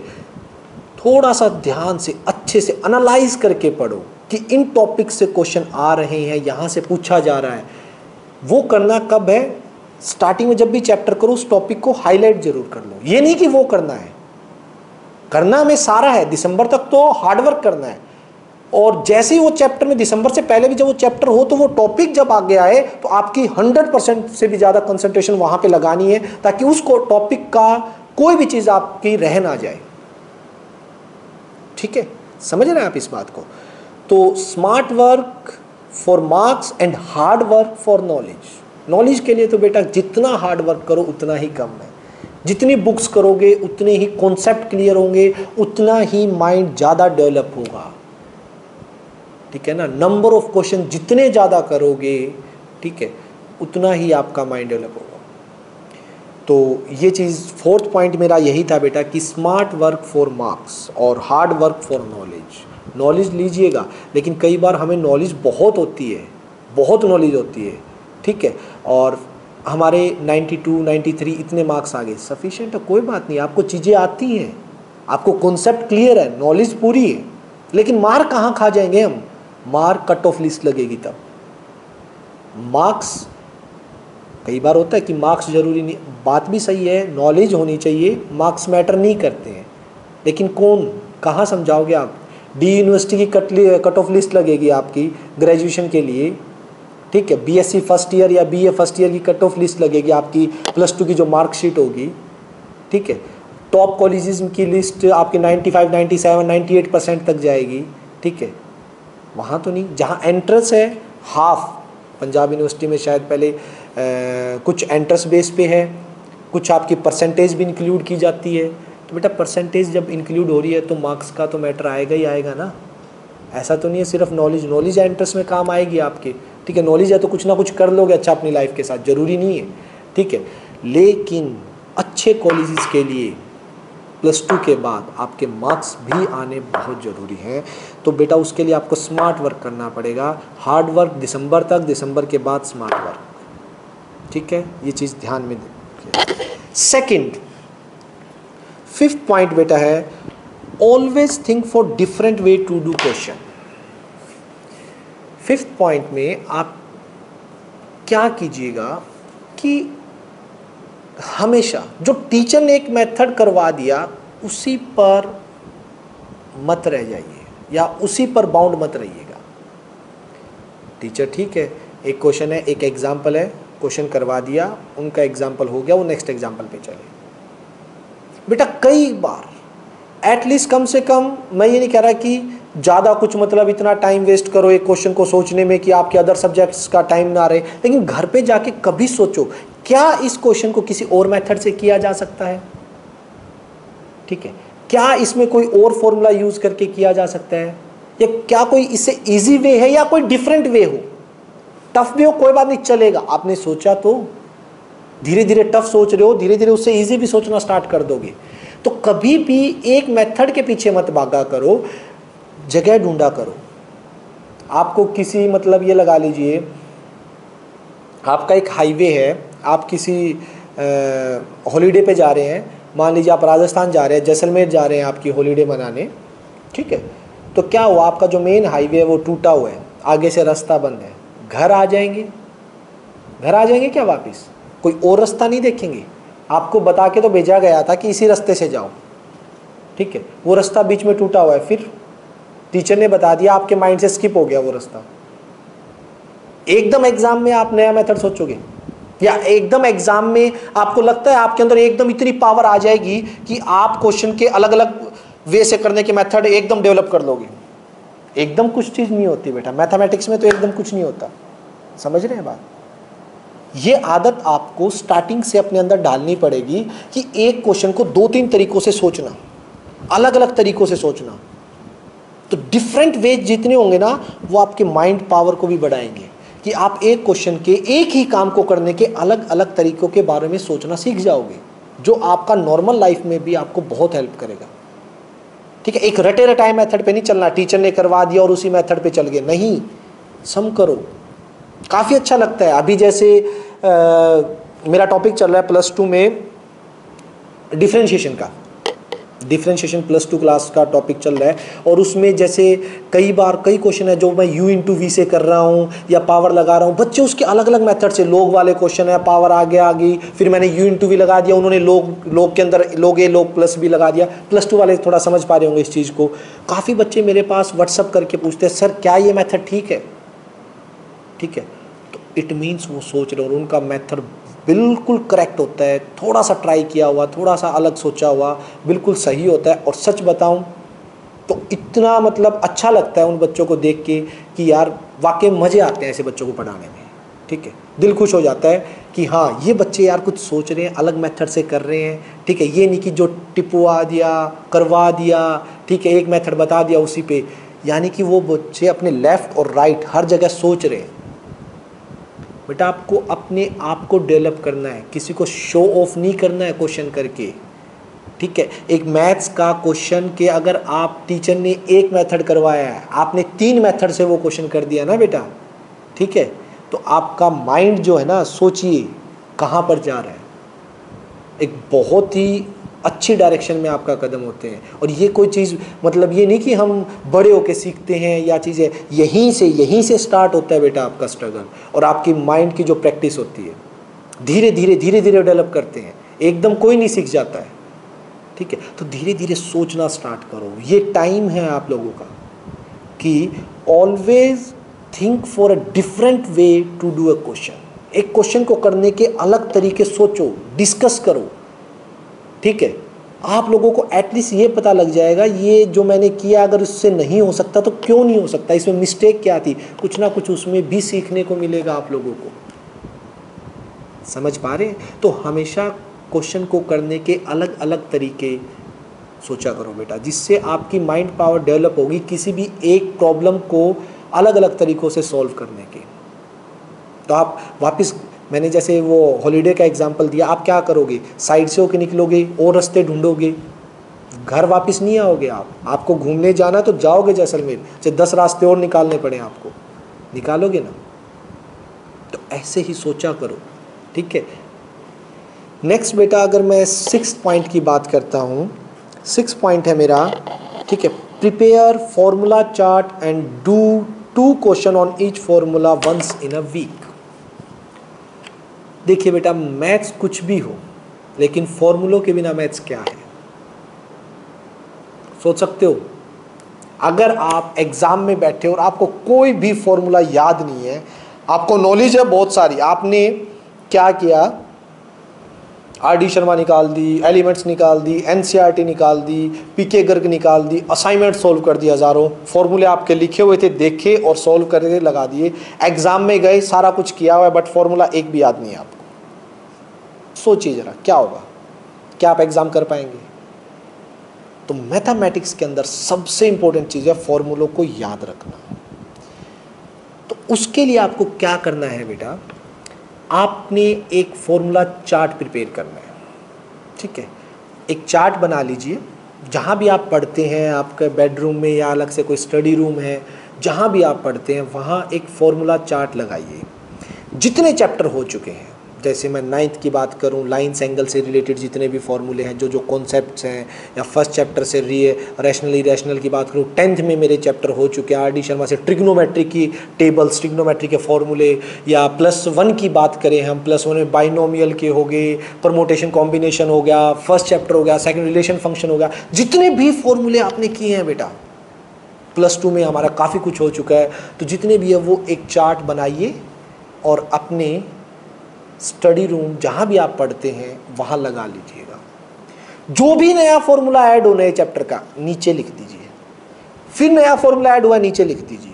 [SPEAKER 1] थोड़ा सा ध्यान से अच्छे से एनालाइज करके पढ़ो कि इन टॉपिक से क्वेश्चन आ रहे हैं, यहाँ से पूछा जा रहा है। वो करना कब है? स्टार्टिंग में जब भी चैप्टर करो उस टॉपिक को हाईलाइट जरूर कर लो। ये नहीं कि वो करना है, करना में सारा है, दिसंबर तक तो हार्डवर्क करना है। और जैसे ही वो चैप्टर में, दिसंबर से पहले भी जब वो चैप्टर हो, तो वो टॉपिक जब आगे आए तो आपकी 100% से भी ज़्यादा कंसंट्रेशन वहाँ पे लगानी है, ताकि उसको टॉपिक का कोई भी चीज़ आपकी रह ना जाए, ठीक है। समझ रहे हैं आप इस बात को? तो smart work for marks and hard work for knowledge. Knowledge के लिए तो बेटा जितना हार्ड वर्क करो उतना ही कम है। जितनी बुक्स करोगे उतने ही कॉन्सेप्ट क्लियर होंगे, उतना ही माइंड ज़्यादा डेवलप होगा, ठीक है ना। नंबर ऑफ क्वेश्चन जितने ज़्यादा करोगे, ठीक है, उतना ही आपका माइंड डेवलप होगा। तो ये चीज़ 4th पॉइंट मेरा यही था बेटा कि स्मार्ट वर्क फॉर मार्क्स और hard work for knowledge. Knowledge लीजिएगा, लेकिन कई बार हमें नॉलेज बहुत होती है, बहुत नॉलेज होती है, ठीक है, और हमारे 92, 93 इतने मार्क्स आ गए, सफिशिएंट है, कोई बात नहीं। आपको चीज़ें आती हैं, आपको कॉन्सेप्ट क्लियर है, नॉलेज पूरी है, लेकिन मार्क कहाँ खा जाएंगे हम? मार्क कट ऑफ लिस्ट लगेगी तब। मार्क्स कई बार होता है कि मार्क्स ज़रूरी नहीं, बात भी सही है, नॉलेज होनी चाहिए, मार्क्स मैटर नहीं करते हैं, लेकिन कौन, कहाँ समझाओगे आप? डी यूनिवर्सिटी की कट ऑफ लिस्ट लगेगी आपकी ग्रेजुएशन के लिए, ठीक है। बीएससी फर्स्ट ईयर या बीए फर्स्ट ईयर की कट ऑफ लिस्ट लगेगी आपकी, +2 की जो मार्कशीट होगी, ठीक है। टॉप कॉलेजेस की लिस्ट आपकी 95, 97, 98% तक जाएगी, ठीक है। वहाँ तो नहीं, जहाँ एंट्रेंस है हाफ। पंजाब यूनिवर्सिटी में शायद पहले कुछ एंट्रेंस बेस पे है, कुछ आपकी परसेंटेज भी इंक्लूड की जाती है। तो बेटा परसेंटेज जब इंक्लूड हो रही है तो मार्क्स का तो मैटर आएगा ही आएगा ना। ऐसा तो नहीं है सिर्फ नॉलेज एंट्रेंस में काम आएगी आपके, ठीक है। नॉलेज है तो कुछ ना कुछ कर लोगे अच्छा अपनी लाइफ के साथ, ज़रूरी नहीं है, ठीक है। लेकिन अच्छे कॉलेजेस के लिए +2 के बाद आपके मार्क्स भी आने बहुत ज़रूरी हैं। तो बेटा उसके लिए आपको स्मार्ट वर्क करना पड़ेगा। हार्ड वर्क दिसंबर तक, दिसंबर के बाद स्मार्ट वर्क, ठीक है। ये चीज़ ध्यान में रखिए। सेकंड, 5th पॉइंट बेटा है always think for different way to do question. 5th point में आप क्या कीजिएगा कि हमेशा जो टीचर ने एक मेथड करवा दिया उसी पर मत रह जाइए या उसी पर बाउंड मत रहिएगा। टीचर ठीक है, एक क्वेश्चन है, एक एग्जाम्पल है, क्वेश्चन करवा दिया, उनका एग्जाम्पल हो गया, वो नेक्स्ट एग्जाम्पल पे चले। बेटा कई बार एटलीस्ट कम से कम, मैं ये नहीं कह रहा कि ज़्यादा कुछ मतलब इतना टाइम वेस्ट करो एक क्वेश्चन को सोचने में कि आपके अदर सब्जेक्ट्स का टाइम ना रहे, लेकिन घर पे जाके कभी सोचो क्या इस क्वेश्चन को किसी और मेथड से किया जा सकता है, ठीक है, क्या इसमें कोई और फॉर्मूला यूज करके किया जा सकता है, या क्या कोई इससे इजी वे है या कोई डिफरेंट वे हो, टफ भी हो कोई बात नहीं चलेगा, आपने सोचा तो धीरे धीरे टफ सोच रहे हो, धीरे धीरे उससे इजी भी सोचना स्टार्ट कर दोगे। तो कभी भी एक मेथड के पीछे मत भागा करो, जगह ढूंढा करो। आपको किसी मतलब ये लगा लीजिए आपका एक हाईवे है, आप किसी हॉलीडे पे जा रहे हैं, मान लीजिए आप राजस्थान जा रहे हैं, जैसलमेर जा रहे हैं आपकी हॉलीडे मनाने, ठीक है, तो क्या हुआ आपका जो मेन हाईवे है वो टूटा हुआ है, आगे से रास्ता बंद है, घर आ जाएंगे, घर आ जाएंगे क्या वापस, कोई और रास्ता नहीं देखेंगे, आपको बता के तो भेजा गया था कि इसी रास्ते से जाओ, ठीक है, वो रास्ता बीच में टूटा हुआ है, फिर टीचर ने बता दिया आपके माइंड से स्किप हो गया वो रास्ता, एकदम एग्जाम में आप नया मेथड सोचोगे, या एकदम एग्जाम में आपको लगता है आपके अंदर एकदम इतनी पावर आ जाएगी कि आप क्वेश्चन के अलग अलग वे से करने के मेथड एकदम डेवलप कर लोगे। एकदम कुछ चीज नहीं होती बेटा, मैथमेटिक्स में तो एकदम कुछ नहीं होता, समझ रहे हैं बात। ये आदत आपको स्टार्टिंग से अपने अंदर डालनी पड़ेगी कि एक क्वेश्चन को 2-3 तरीकों से सोचना, अलग अलग तरीकों से सोचना। तो डिफरेंट वे जितने होंगे ना वो आपके माइंड पावर को भी बढ़ाएंगे कि आप एक क्वेश्चन के एक ही काम को करने के अलग अलग तरीकों के बारे में सोचना सीख जाओगे, जो आपका नॉर्मल लाइफ में भी आपको बहुत हेल्प करेगा, ठीक है। एक रटे रटाए मेथड पे नहीं चलना, टीचर ने करवा दिया और उसी मेथड पे चल गए, नहीं, सम करो। काफ़ी अच्छा लगता है, अभी जैसे मेरा टॉपिक चल रहा है +2 में डिफरेंशिएशन का, डिफरेंशिएशन +2 क्लास का टॉपिक चल रहा है, और उसमें जैसे कई बार कई क्वेश्चन है जो मैं u/v से कर रहा हूँ या पावर लगा रहा हूँ, बच्चे उसके अलग अलग मेथड से, लोग वाले क्वेश्चन है, पावर आगे आ गई, फिर मैंने u/v लगा दिया, उन्होंने लोग के अंदर लोग ए लोग +b लगा दिया। +2 वाले थोड़ा समझ पा रहे होंगे इस चीज़ को। काफ़ी बच्चे मेरे पास व्हाट्सअप करके पूछते हैं सर क्या ये मेथड ठीक है, ठीक है, तो इट मीन्स वो सोच रहे और उनका मेथड बिल्कुल करेक्ट होता है, थोड़ा सा ट्राई किया हुआ, थोड़ा सा अलग सोचा हुआ, बिल्कुल सही होता है। और सच बताऊं तो इतना मतलब अच्छा लगता है उन बच्चों को देख के कि यार वाकई मज़े आते हैं ऐसे बच्चों को पढ़ाने में, ठीक है, दिल खुश हो जाता है कि हाँ ये बच्चे यार कुछ सोच रहे हैं, अलग मेथड से कर रहे हैं, ठीक है, ये नहीं कि जो टिपवा दिया करवा दिया, ठीक है, एक मेथड बता दिया उसी पे, यानी कि वो बच्चे अपने लेफ़्ट और राइट हर जगह सोच रहे हैं। बेटा आपको अपने आप को डेवलप करना है, किसी को शो ऑफ नहीं करना है क्वेश्चन करके, ठीक है। एक मैथ्स का क्वेश्चन के अगर आप टीचर ने एक मेथड करवाया है, आपने 3 मेथड से वो क्वेश्चन कर दिया ना बेटा, ठीक है, तो आपका माइंड जो है ना, सोचिए कहाँ पर जा रहा है, एक बहुत ही अच्छी डायरेक्शन में आपका कदम होते हैं। और ये कोई चीज़ मतलब ये नहीं कि हम बड़े होके सीखते हैं या चीज़ें, यहीं से स्टार्ट होता है बेटा आपका स्ट्रगल, और आपकी माइंड की जो प्रैक्टिस होती है धीरे धीरे डेवलप करते हैं, एकदम कोई नहीं सीख जाता है, ठीक है। तो धीरे धीरे सोचना स्टार्ट करो, ये टाइम है आप लोगों का कि always think for a different way to do a question. एक क्वेश्चन को करने के अलग तरीके सोचो, डिस्कस करो, ठीक है। आप लोगों को एटलीस्ट ये पता लग जाएगा ये जो मैंने किया अगर इससे नहीं हो सकता तो क्यों नहीं हो सकता, इसमें मिस्टेक क्या थी, कुछ ना कुछ उसमें भी सीखने को मिलेगा आप लोगों को, समझ पा रहे हैं। तो हमेशा क्वेश्चन को करने के अलग अलग तरीके सोचा करो बेटा, जिससे आपकी माइंड पावर डेवलप होगी किसी भी एक प्रॉब्लम को अलग अलग तरीक़ों से सॉल्व करने के। तो आप वापस मैंने जैसे वो हॉलीडे का एग्जांपल दिया, आप क्या करोगे, साइड से होके निकलोगे और रास्ते ढूंढोगे, घर वापस नहीं आओगे आपको घूमने जाना तो जाओगे जैसलमेर, चाहे 10 रास्ते और निकालने पड़े आपको, निकालोगे ना। तो ऐसे ही सोचा करो, ठीक है। नेक्स्ट बेटा अगर मैं 6th पॉइंट की बात करता हूँ, 6th पॉइंट है मेरा, ठीक है, prepare formula chart and do 2 question on each formula once in a week. देखिए बेटा मैथ्स कुछ भी हो लेकिन फॉर्मूलों के बिना मैथ्स क्या है, सोच सकते हो। अगर आप एग्जाम में बैठे और आपको कोई भी फॉर्मूला याद नहीं है, आपको नॉलेज है बहुत सारी, आपने क्या किया, आर डी शर्मा निकाल दी, एलिमेंट्स निकाल दी, एनसीईआरटी निकाल दी, पीके गर्ग निकाल दी, असाइनमेंट सॉल्व कर दिया, हज़ारों फॉर्मूले आपके लिखे हुए थे, देखे और सॉल्व करके लगा दिए। एग्जाम में गए, सारा कुछ किया हुआ है, बट फॉर्मूला एक भी याद नहीं है आपको। सोचिए जरा क्या होगा, क्या आप एग्जाम कर पाएंगे? तो मैथमेटिक्स के अंदर सबसे इंपॉर्टेंट चीज़ है फॉर्मूलों को याद रखना। तो उसके लिए आपको क्या करना है बेटा, आपने एक फॉर्मूला चार्ट प्रिपेयर करना है, ठीक है। एक चार्ट बना लीजिए, जहाँ भी आप पढ़ते हैं, आपके बेडरूम में या अलग से कोई स्टडी रूम है, जहाँ भी आप पढ़ते हैं वहाँ एक फॉर्मूला चार्ट लगाइए। जितने चैप्टर हो चुके हैं, जैसे मैं 9th की बात करूं, लाइन्स एंगल से रिलेटेड जितने भी फॉर्मूले हैं, जो कॉन्सेप्ट्स हैं, या फर्स्ट चैप्टर से रैशनल इरेशनल की बात करूं, 10th में मेरे चैप्टर हो चुके हैं। आर डी शर्मा से ट्रिग्नोमेट्री की टेबल्स, ट्रिग्नोमेट्री के फॉर्मूले, या +1 की बात करें हम, +1 में बाइनोमियल के हो गए, परमोटेशन कॉम्बिनेशन हो गया, फर्स्ट चैप्टर हो गया, सेकेंड रिलेशन फंक्शन हो गया, जितने भी फॉर्मूले आपने किए हैं बेटा, +2 में हमारा काफ़ी कुछ हो चुका है। तो जितने भी है वो एक चार्ट बनाइए और अपने स्टडी रूम जहाँ भी आप पढ़ते हैं वहाँ लगा लीजिएगा। जो भी नया फॉर्मूला ऐड हो नए चैप्टर का, नीचे लिख दीजिए, फिर नया फॉर्मूला ऐड हुआ, नीचे लिख दीजिए,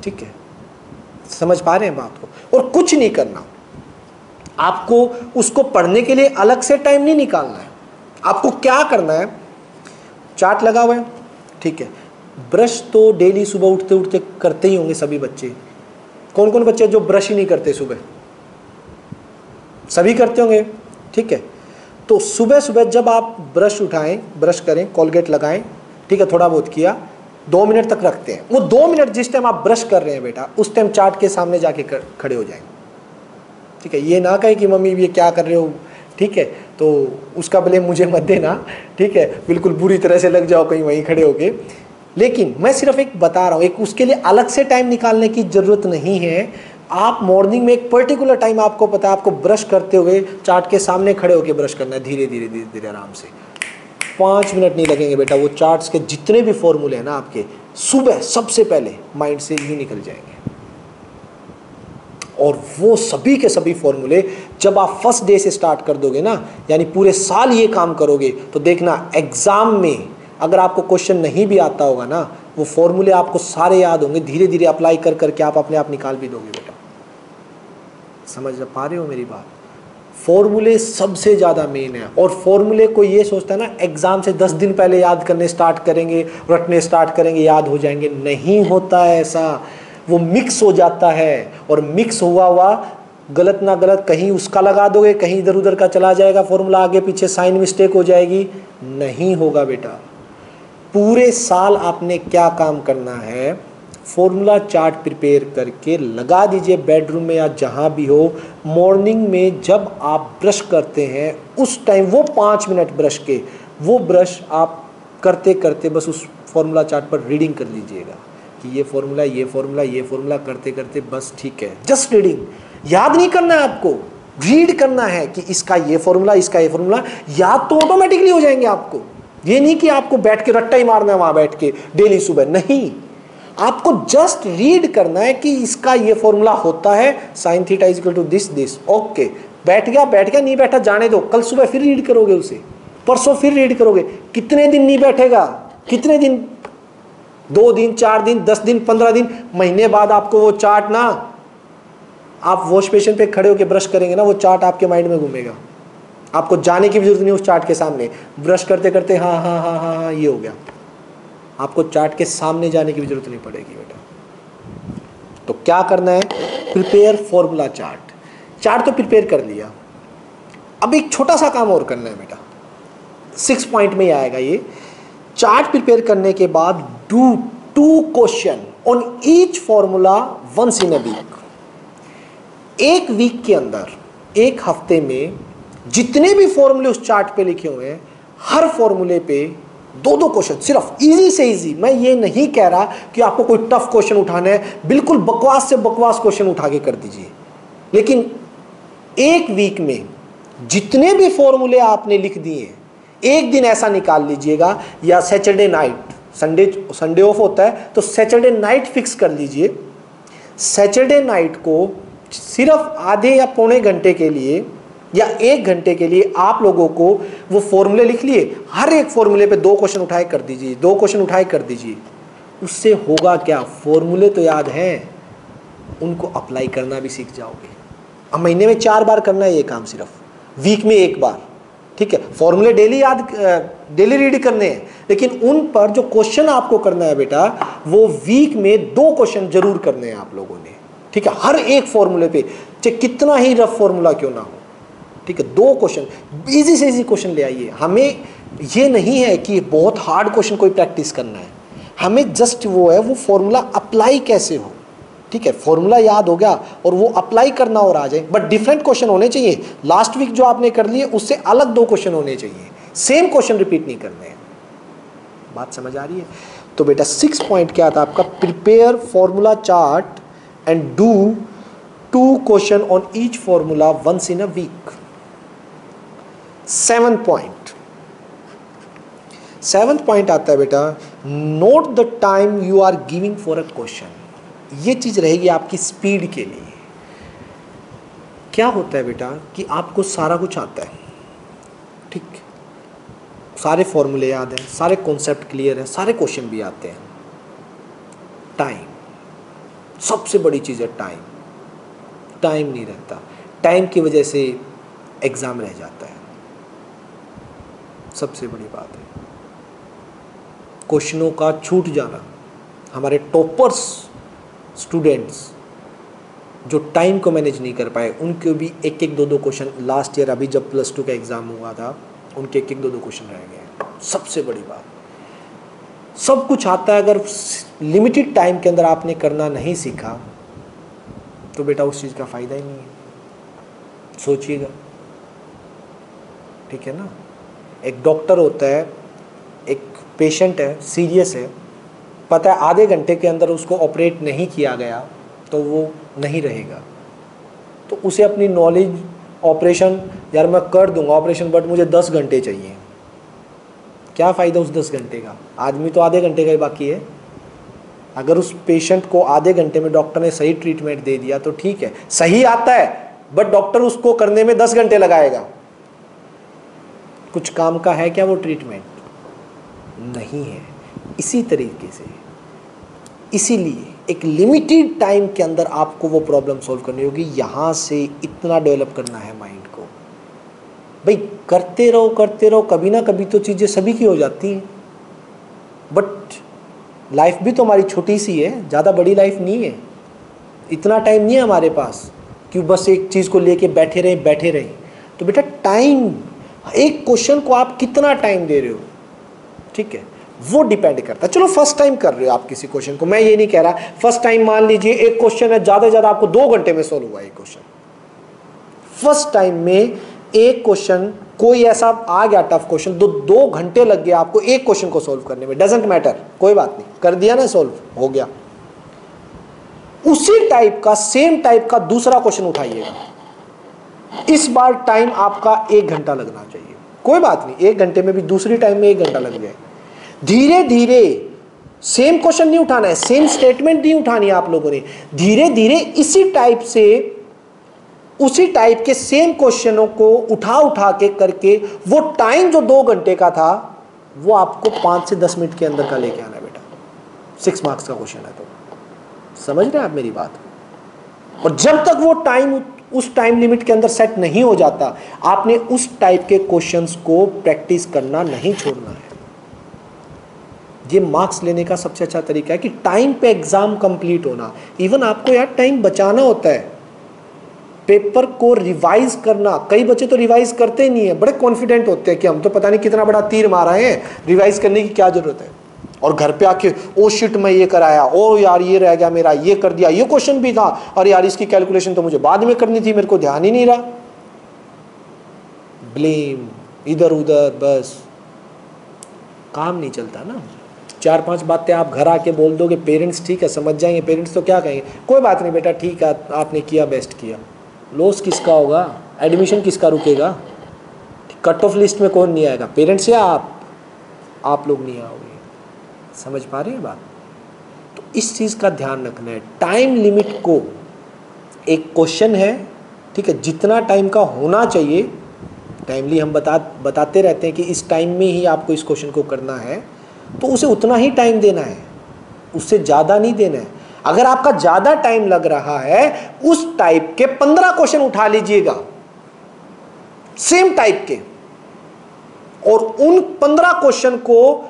[SPEAKER 1] ठीक है। समझ पा रहे हैं बात को? और कुछ नहीं करना, आपको उसको पढ़ने के लिए अलग से टाइम नहीं निकालना है। आपको क्या करना है, चार्ट लगा हुआ है, ठीक है। ब्रश तो डेली सुबह उठते उठते करते ही होंगे सभी बच्चे। कौन कौन बच्चे जो ब्रश ही नहीं करते सुबह? सभी करते होंगे, ठीक है। तो सुबह सुबह जब आप ब्रश उठाएं, ब्रश करें, कोलगेट लगाएं, ठीक है, थोड़ा बहुत किया, 2 मिनट तक रखते हैं। वो 2 मिनट जिस टाइम आप ब्रश कर रहे हैं बेटा, उस टाइम चार्ट के सामने जाके खड़े हो जाएं, ठीक है। ये ना कहें कि मम्मी ये क्या कर रहे हो, ठीक है, तो उसका ब्लेम मुझे मत देना, ठीक है, बिल्कुल बुरी तरह से लग जाओ कहीं वहीं खड़े होके। लेकिन मैं सिर्फ एक बता रहा हूँ, एक उसके लिए अलग से टाइम निकालने की ज़रूरत नहीं है। आप मॉर्निंग में एक पर्टिकुलर टाइम आपको पता है, आपको ब्रश करते हुए चार्ट के सामने खड़े होकर ब्रश करना है, धीरे धीरे धीरे धीरे आराम से। 5 मिनट नहीं लगेंगे बेटा, वो चार्ट्स के जितने भी फॉर्मूले हैं ना आपके, सुबह सबसे पहले माइंड से यूँ निकल जाएंगे। और वो सभी के सभी फॉर्मूले जब आप फर्स्ट डे से स्टार्ट कर दोगे ना, यानी पूरे साल ये काम करोगे, तो देखना एग्जाम में अगर आपको क्वेश्चन नहीं भी आता होगा ना, वो फॉर्मूले आपको सारे याद होंगे, धीरे धीरे अप्लाई कर करके आप अपने आप निकाल भी दोगे बेटा। समझ पा रहे हो मेरी बात? फॉर्मूले सबसे ज़्यादा मेन है। और फॉर्मूले को ये सोचता है ना एग्जाम से 10 दिन पहले याद करने स्टार्ट करेंगे, रटने स्टार्ट करेंगे, याद हो जाएंगे, नहीं होता है ऐसा। वो मिक्स हो जाता है, और मिक्स हुआ गलत ना गलत कहीं उसका लगा दोगे, कहीं इधर उधर का चला जाएगा फॉर्मूला, आगे पीछे साइन मिस्टेक हो जाएगी, नहीं होगा बेटा। पूरे साल आपने क्या काम करना है, फॉर्मूला चार्ट प्रिपेयर करके लगा दीजिए बेडरूम में या जहाँ भी हो। मॉर्निंग में जब आप ब्रश करते हैं उस टाइम वो 5 मिनट ब्रश के, वो ब्रश आप करते करते बस उस फॉर्मूला चार्ट पर रीडिंग कर लीजिएगा कि ये फॉर्मूला ये फॉर्मूला ये फॉर्मूला, करते करते बस ठीक है, जस्ट रीडिंग। याद नहीं करना है आपको, रीड करना है कि इसका ये फॉर्मूला, इसका ये फॉर्मूला, याद तो ऑटोमेटिकली हो जाएंगे आपको। ये नहीं कि आपको बैठ के रट्टा ही मारना है वहाँ बैठ के डेली सुबह, नहीं, आपको जस्ट रीड करना है कि इसका ये फॉर्मूला होता है sin theta is equal to this. Okay, बैठ गया, नहीं बैठा जाने दो, कल सुबह फिर रीड करोगे उसे, परसों फिर रीड करोगे। कितने दिन नहीं बैठेगा, कितने दिन, 2 दिन, 4 दिन, 10 दिन, 15 दिन, महीने बाद आपको वो चार्ट ना, आप वॉश बेसिन पे खड़े होकर ब्रश करेंगे ना, वो चार्ट आपके माइंड में घूमेगा। आपको जाने की भी जरूरत नहीं उस चार्ट के सामने, ब्रश करते करते हाँ हाँ हाँ हाँ हाँ ये हो गया। आपको चार्ट के सामने जाने की भी जरूरत नहीं पड़ेगी बेटा। तो क्या करना है, प्रिपेयर फॉर्मूला चार्ट। चार्ट तो प्रिपेयर कर लिया, अब एक छोटा सा काम और करना है बेटा, 6 पॉइंट में ही आएगा ये। चार्ट प्रिपेयर करने के बाद do 2 question on each formula once in a week. एक वीक के अंदर, एक हफ्ते में जितने भी फॉर्मूले उस चार्ट पे लिखे हुए हैं, हर फॉर्मूले पे 2-2 क्वेश्चन, सिर्फ इजी से इजी। मैं ये नहीं कह रहा कि आपको कोई टफ क्वेश्चन उठाना है, बिल्कुल बकवास से बकवास क्वेश्चन उठा के कर दीजिए, लेकिन एक वीक में जितने भी फॉर्मूले आपने लिख दिए, एक दिन ऐसा निकाल लीजिएगा, या सैटरडे नाइट, संडे ऑफ होता है तो सैटरडे नाइट फिक्स कर लीजिए। सैटरडे नाइट को सिर्फ आधे या पौने घंटे के लिए या 1 घंटे के लिए आप लोगों को वो फॉर्मूले लिख लिए, हर एक फॉर्मूले पे 2 क्वेश्चन उठाए कर दीजिए, 2 क्वेश्चन उठाए कर दीजिए। उससे होगा क्या, फॉर्मूले तो याद हैं, उनको अप्लाई करना भी सीख जाओगे। अब महीने में 4 बार करना है ये काम, सिर्फ वीक में 1 बार, ठीक है। फॉर्मूले डेली रीड करने हैं, लेकिन उन पर जो क्वेश्चन आपको करना है बेटा, वो वीक में 2 क्वेश्चन जरूर करने हैं आप लोगों ने, ठीक है। हर एक फॉर्मूले पे, चाहे कितना ही रफ फॉर्मूला क्यों ना हो, ठीक है। 2 क्वेश्चन, इजी से इजी क्वेश्चन ले आइए। हमें ये नहीं है कि बहुत हार्ड क्वेश्चन कोई प्रैक्टिस करना है, हमें जस्ट वो है, वो फॉर्मूला अप्लाई कैसे हो, ठीक है। फॉर्मूला याद हो गया और वो अप्लाई करना और आ जाए, बट डिफरेंट क्वेश्चन होने चाहिए। लास्ट वीक जो आपने कर लिए उससे अलग 2 क्वेश्चन होने चाहिए, सेम क्वेश्चन रिपीट नहीं करने हैं। बात समझ आ रही है? तो बेटा 6 पॉइंट क्या था आपका, prepare formula chart and do 2 question on each formula once in a week. 7th point आता है बेटा, note the time you are giving for a question. ये चीज रहेगी आपकी स्पीड के लिए। क्या होता है बेटा कि आपको सारा कुछ आता है, ठीक, सारे फॉर्मूले याद हैं, सारे कॉन्सेप्ट क्लियर है, सारे क्वेश्चन भी आते हैं। टाइम सबसे बड़ी चीज है, टाइम नहीं रहता, टाइम की वजह से एग्जाम रह जाता है, सबसे बड़ी बात है। क्वेश्चनों का छूट जाना, हमारे टॉपर्स स्टूडेंट्स जो टाइम को मैनेज नहीं कर पाए, उनके भी 1-1, 2-2 क्वेश्चन लास्ट ईयर अभी जब +2 का एग्जाम हुआ था, उनके 1-1, 2-2 क्वेश्चन रह गए। सबसे बड़ी बात, सब कुछ आता है, अगर लिमिटेड टाइम के अंदर आपने करना नहीं सीखा तो बेटा उस चीज़ का फायदा ही नहीं है। सोचिएगा, ठीक है ना। एक डॉक्टर होता है, एक पेशेंट है, सीरियस है, पता है आधे घंटे के अंदर उसको ऑपरेट नहीं किया गया तो वो नहीं रहेगा, तो उसे अपनी नॉलेज, ऑपरेशन, यार मैं कर दूंगा ऑपरेशन बट मुझे 10 घंटे चाहिए, क्या फ़ायदा उस 10 घंटे का, आदमी तो आधे घंटे का ही बाकी है। अगर उस पेशेंट को आधे घंटे में डॉक्टर ने सही ट्रीटमेंट दे दिया तो ठीक है, सही आता है, बट डॉक्टर उसको करने में 10 घंटे लगाएगा, कुछ काम का है क्या वो ट्रीटमेंट? नहीं है। इसी तरीके से, इसीलिए एक लिमिटेड टाइम के अंदर आपको वो प्रॉब्लम सॉल्व करनी होगी। यहाँ से इतना डेवलप करना है माइंड को, भाई करते रहो, कभी ना कभी तो चीज़ें सभी की हो जाती हैं, बट लाइफ भी तो हमारी छोटी सी है, ज़्यादा बड़ी लाइफ नहीं है, इतना टाइम नहीं है हमारे पास कि बस एक चीज़ को लेके बैठे रहें। तो बेटा टाइम, एक क्वेश्चन को आप कितना टाइम दे रहे हो, ठीक है, वो डिपेंड करता है। चलो फर्स्ट टाइम कर रहे हो आप किसी क्वेश्चन को, मैं ये नहीं कह रहा फर्स्ट टाइम, मान लीजिए एक क्वेश्चन है, ज़्यादा से ज़्यादा आपको 2 घंटे में सोल्व हुआ एक क्वेश्चन। फर्स्ट टाइम में एक क्वेश्चन, कोई ऐसा आ गया टफ क्वेश्चन, 2 घंटे लग गया आपको एक क्वेश्चन को सोल्व करने में, डजेंट मैटर, कोई बात नहीं, कर दिया ना सोल्व, हो गया। उसी टाइप का, सेम टाइप का दूसरा क्वेश्चन उठाइएगा, इस बार टाइम आपका 1 घंटा लगना चाहिए, कोई बात नहीं, 1 घंटे में भी दूसरी टाइम में 1 घंटा लग जाए। धीरे धीरे, सेम क्वेश्चन नहीं उठाना है, सेम स्टेटमेंट नहीं उठानी है आप लोगों ने, धीरे धीरे इसी टाइप से, उसी टाइप के सेम क्वेश्चनों को उठा के करके, वो टाइम जो 2 घंटे का था वो आपको 5 से 10 मिनट के अंदर का लेके आना है बेटा। 6 मार्क्स का क्वेश्चन है, तो समझ रहे हैं आप मेरी बात? और जब तक वो टाइम उस टाइम लिमिट के अंदर सेट नहीं हो जाता, आपने उस टाइप के क्वेश्चंस को प्रैक्टिस करना नहीं छोड़ना है। ये मार्क्स लेने का सबसे अच्छा तरीका है कि टाइम पे एग्जाम कंप्लीट होना। इवन आपको यार टाइम बचाना होता है, पेपर को रिवाइज करना। कई बच्चे तो रिवाइज करते ही नहीं है, बड़े कॉन्फिडेंट होते हैं कि हम तो पता नहीं कितना बड़ा तीर मारा है, रिवाइज करने की क्या जरूरत है। और घर पे आके ओ शिट मैं ये कराया, ओ यार ये रह गया मेरा, ये कर दिया, ये क्वेश्चन भी था, और यार इसकी कैलकुलेशन तो मुझे बाद में करनी थी, मेरे को ध्यान ही नहीं रहा। ब्लेम इधर उधर, बस काम नहीं चलता ना। 4-5 बातें आप घर आके बोल दोगे, पेरेंट्स ठीक है समझ जाएंगे, पेरेंट्स तो क्या कहेंगे, कोई बात नहीं बेटा ठीक है आपने किया, बेस्ट किया। लॉस किसका होगा, एडमिशन किसका रुकेगा, कट ऑफ लिस्ट में कौन नहीं आएगा, पेरेंट्स या आप लोग नहीं आओगे। समझ पा रहे हैं बात? तो इस चीज़ का ध्यान रखना है। टाइम लिमिट को, एक क्वेश्चन है ठीक है, जितना टाइम का होना चाहिए, टाइमली हम बताते रहते हैं कि इस टाइम में ही आपको इस क्वेश्चन को करना है, तो उसे उतना ही टाइम देना है, उससे ज़्यादा नहीं देना है। अगर आपका ज़्यादा टाइम लग रहा है, उस टाइप के 15 क्वेश्चन उठा लीजिएगा, सेम टाइप के, और उन 15 क्वेश्चन को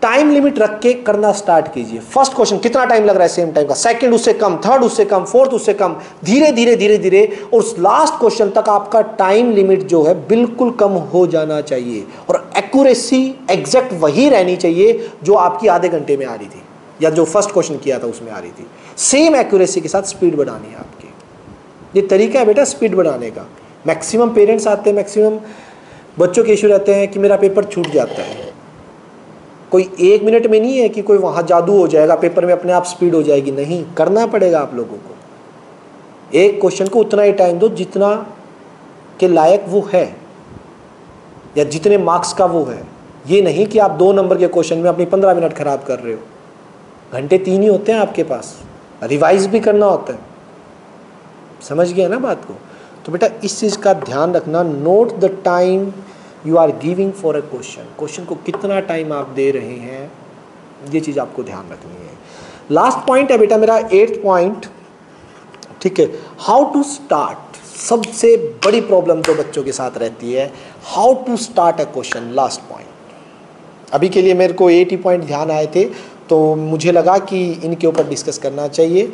[SPEAKER 1] टाइम लिमिट रख के करना स्टार्ट कीजिए। फर्स्ट क्वेश्चन कितना टाइम लग रहा है सेम टाइम का, सेकंड उससे कम, थर्ड उससे कम, फोर्थ उससे कम, धीरे धीरे धीरे धीरे, और उस लास्ट क्वेश्चन तक आपका टाइम लिमिट जो है बिल्कुल कम हो जाना चाहिए, और एक्यूरेसी एग्जैक्ट वही रहनी चाहिए जो आपकी आधे घंटे में आ रही थी, या जो फर्स्ट क्वेश्चन किया था उसमें आ रही थी। सेम एक्यूरेसी के साथ स्पीड बढ़ानी है आपकी। ये तरीका है बेटा स्पीड बढ़ाने का। मैक्सिमम पेरेंट्स आते हैं, मैक्सिमम बच्चों के इशू रहते हैं कि मेरा पेपर छूट जाता है। कोई 1 मिनट में नहीं है कि कोई वहाँ जादू हो जाएगा, पेपर में अपने आप स्पीड हो जाएगी, नहीं, करना पड़ेगा आप लोगों को। एक क्वेश्चन को उतना ही टाइम दो जितना के लायक वो है, या जितने मार्क्स का वो है। ये नहीं कि आप 2 नंबर के क्वेश्चन में अपनी 15 मिनट खराब कर रहे हो। घंटे 3 ही होते हैं आपके पास, रिवाइज भी करना होता है। समझ गया ना बात को? तो बेटा इस चीज़ का ध्यान रखना, note the time you are giving for a question. Question को कितना टाइम आप दे रहे हैं, ये चीज़ आपको ध्यान रखनी है। लास्ट पॉइंट है बेटा मेरा 8th पॉइंट, ठीक है, हाउ टू स्टार्ट। सबसे बड़ी प्रॉब्लम तो बच्चों के साथ रहती है, how to start a question. Last point अभी के लिए मेरे को 8 ही पॉइंट ध्यान आए थे, तो मुझे लगा कि इनके ऊपर डिस्कस करना चाहिए,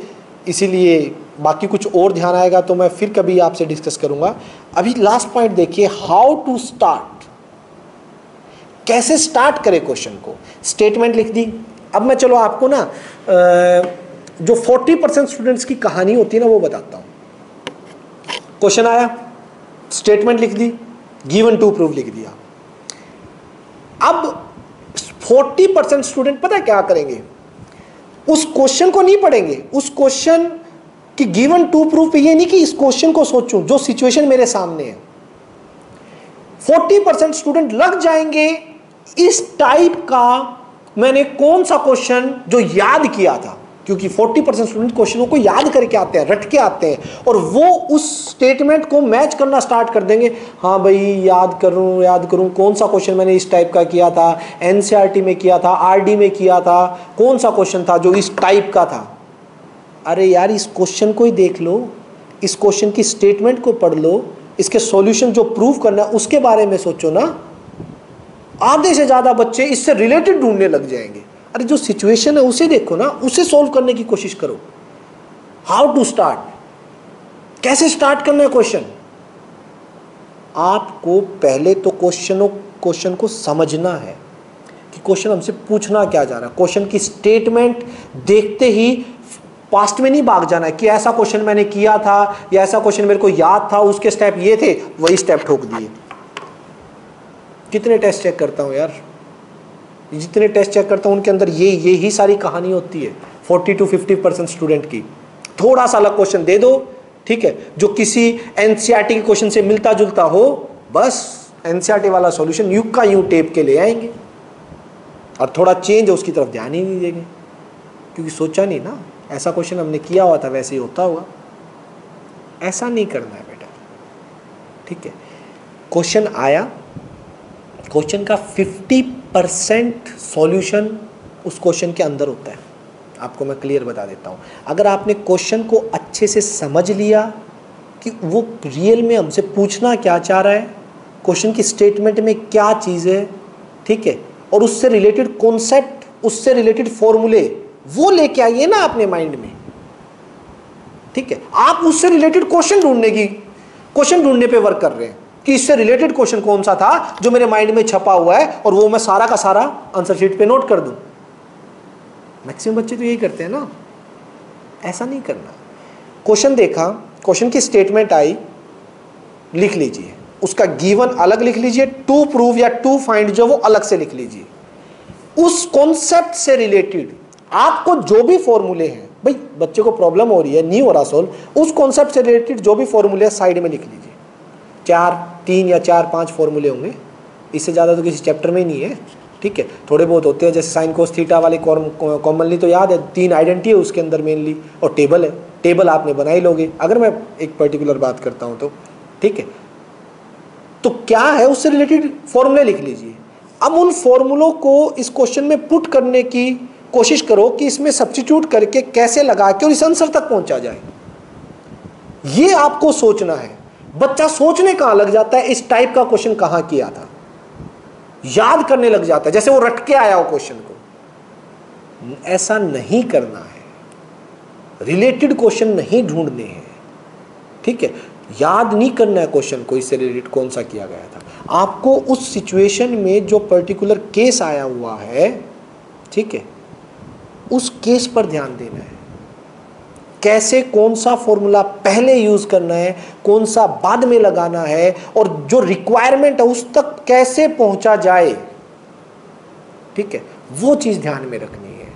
[SPEAKER 1] इसीलिए बाकी कुछ और ध्यान आएगा तो मैं फिर कभी आपसे डिस्कस करूंगा। अभी लास्ट पॉइंट देखिए, हाउ टू स्टार्ट। कैसे स्टार्ट करें क्वेश्चन को। स्टेटमेंट लिख दी। अब मैं चलो आपको ना जो 40% स्टूडेंट्स की कहानी होती है ना वो बताता हूं। क्वेश्चन आया, स्टेटमेंट लिख दी, गिवन टू प्रूव लिख दिया। अब 40% स्टूडेंट पता है क्या करेंगे, उस क्वेश्चन को नहीं पढ़ेंगे, उस क्वेश्चन की गिवन टू प्रूफ पे ये नहीं कि इस क्वेश्चन को सोचूं जो सिचुएशन मेरे सामने है। 40% स्टूडेंट लग जाएंगे इस टाइप का मैंने कौन सा क्वेश्चन जो याद किया था, क्योंकि 40% स्टूडेंट क्वेश्चनों को याद करके आते हैं, रट के आते हैं, और वो उस स्टेटमेंट को मैच करना स्टार्ट कर देंगे। हाँ भाई याद करूं कौन सा क्वेश्चन मैंने इस टाइप का किया था, एनसीईआरटी में किया था, आरडी में किया था, कौन सा क्वेश्चन था जो इस टाइप का था। अरे यार इस क्वेश्चन को ही देख लो, इस क्वेश्चन की स्टेटमेंट को पढ़ लो, इसके सॉल्यूशन जो प्रूव करना है उसके बारे में सोचो ना। आधे से ज्यादा बच्चे इससे रिलेटेड ढूंढने लग जाएंगे। अरे जो सिचुएशन है उसे देखो ना, उसे सॉल्व करने की कोशिश करो। हाउ टू स्टार्ट, कैसे स्टार्ट करना है क्वेश्चन। आपको पहले तो क्वेश्चन को समझना है कि क्वेश्चन हमसे पूछना क्या जा रहा है। क्वेश्चन की स्टेटमेंट देखते ही पास्ट में नहीं भाग जाना है कि ऐसा क्वेश्चन मैंने किया था या ऐसा क्वेश्चन मेरे को याद था, उसके स्टेप ये थे, वही स्टेप ठोक दिए। कितने टेस्ट चेक करता हूं यार, जितने टेस्ट चेक करता हूं उनके अंदर ये ही सारी कहानी होती है। 40 to 50% स्टूडेंट की थोड़ा सा अलग क्वेश्चन दे दो, ठीक है, जो किसी एनसीईआरटी के क्वेश्चन से मिलता जुलता हो, बस एनसीईआरटी वाला सॉल्यूशन यूं का यूं टेप के ले आएंगे, और थोड़ा चेंज है उसकी तरफ ध्यान ही नहीं देंगे, क्योंकि सोचा नहीं ना, ऐसा क्वेश्चन हमने किया हुआ था वैसे ही होता हुआ। ऐसा नहीं करना है बेटा, ठीक है। क्वेश्चन आया, क्वेश्चन का 50% सॉल्यूशन उस क्वेश्चन के अंदर होता है। आपको मैं क्लियर बता देता हूं, अगर आपने क्वेश्चन को अच्छे से समझ लिया कि वो रियल में हमसे पूछना क्या चाह रहा है, क्वेश्चन की स्टेटमेंट में क्या चीज़ है, ठीक है, और उससे रिलेटेड कॉन्सेप्ट, उससे रिलेटेड फॉर्मूले वो लेके आइए ना अपने माइंड में, ठीक है। आप उससे रिलेटेड क्वेश्चन ढूंढने पे वर्क कर रहे हैं कि इससे रिलेटेड क्वेश्चन कौन सा था जो मेरे माइंड में छपा हुआ है, और वो मैं सारा का सारा आंसर शीट पे नोट कर दूं। मैक्सिमम बच्चे तो यही करते हैं ना, ऐसा नहीं करना। क्वेश्चन देखा, क्वेश्चन की स्टेटमेंट आई, लिख लीजिए, उसका गिवन अलग लिख लीजिए, टू प्रूव या टू फाइंड जो वो अलग से लिख लीजिए। उस कॉन्सेप्ट से रिलेटेड आपको जो भी फॉर्मूले हैं, भाई बच्चे को प्रॉब्लम हो रही है, नहीं हो रहा सोल्व, उस कॉन्सेप्ट से रिलेटेड जो भी फॉर्मूले साइड में लिख लीजिए। 3 या 4-5 फॉर्मूले होंगे, इससे ज़्यादा तो किसी चैप्टर में ही नहीं है, ठीक है। थोड़े बहुत होते हैं, जैसे साइन कोस थीटा वाले कॉमनली तो याद है, 3 आइडेंटिटी है उसके अंदर मेनली, और टेबल है। टेबल आपने बना ही लोगे, अगर मैं एक पर्टिकुलर बात करता हूं तो, ठीक है। तो क्या है, उससे रिलेटेड फॉर्मूले लिख लीजिए। अब उन फॉर्मूलों को इस क्वेश्चन में पुट करने की कोशिश करो कि इसमें सब्स्टिट्यूट करके कैसे लगा के और इस आंसर तक पहुंचा जाए, ये आपको सोचना है। बच्चा सोचने कहां लग जाता है, इस टाइप का क्वेश्चन कहां किया था, याद करने लग जाता है, जैसे वो रट के आया हो क्वेश्चन को। ऐसा नहीं करना है, रिलेटेड क्वेश्चन नहीं ढूंढने हैं, ठीक है। याद नहीं करना है क्वेश्चन को, इससे रिलेटेड कौन सा किया गया था। आपको उस सिचुएशन में जो पर्टिकुलर केस आया हुआ है, ठीक है, उस केस पर ध्यान देना है। कैसे, कौन सा फॉर्मूला पहले यूज करना है, कौन सा बाद में लगाना है, और जो रिक्वायरमेंट है उस तक कैसे पहुंचा जाए, ठीक है, वो चीज ध्यान में रखनी है।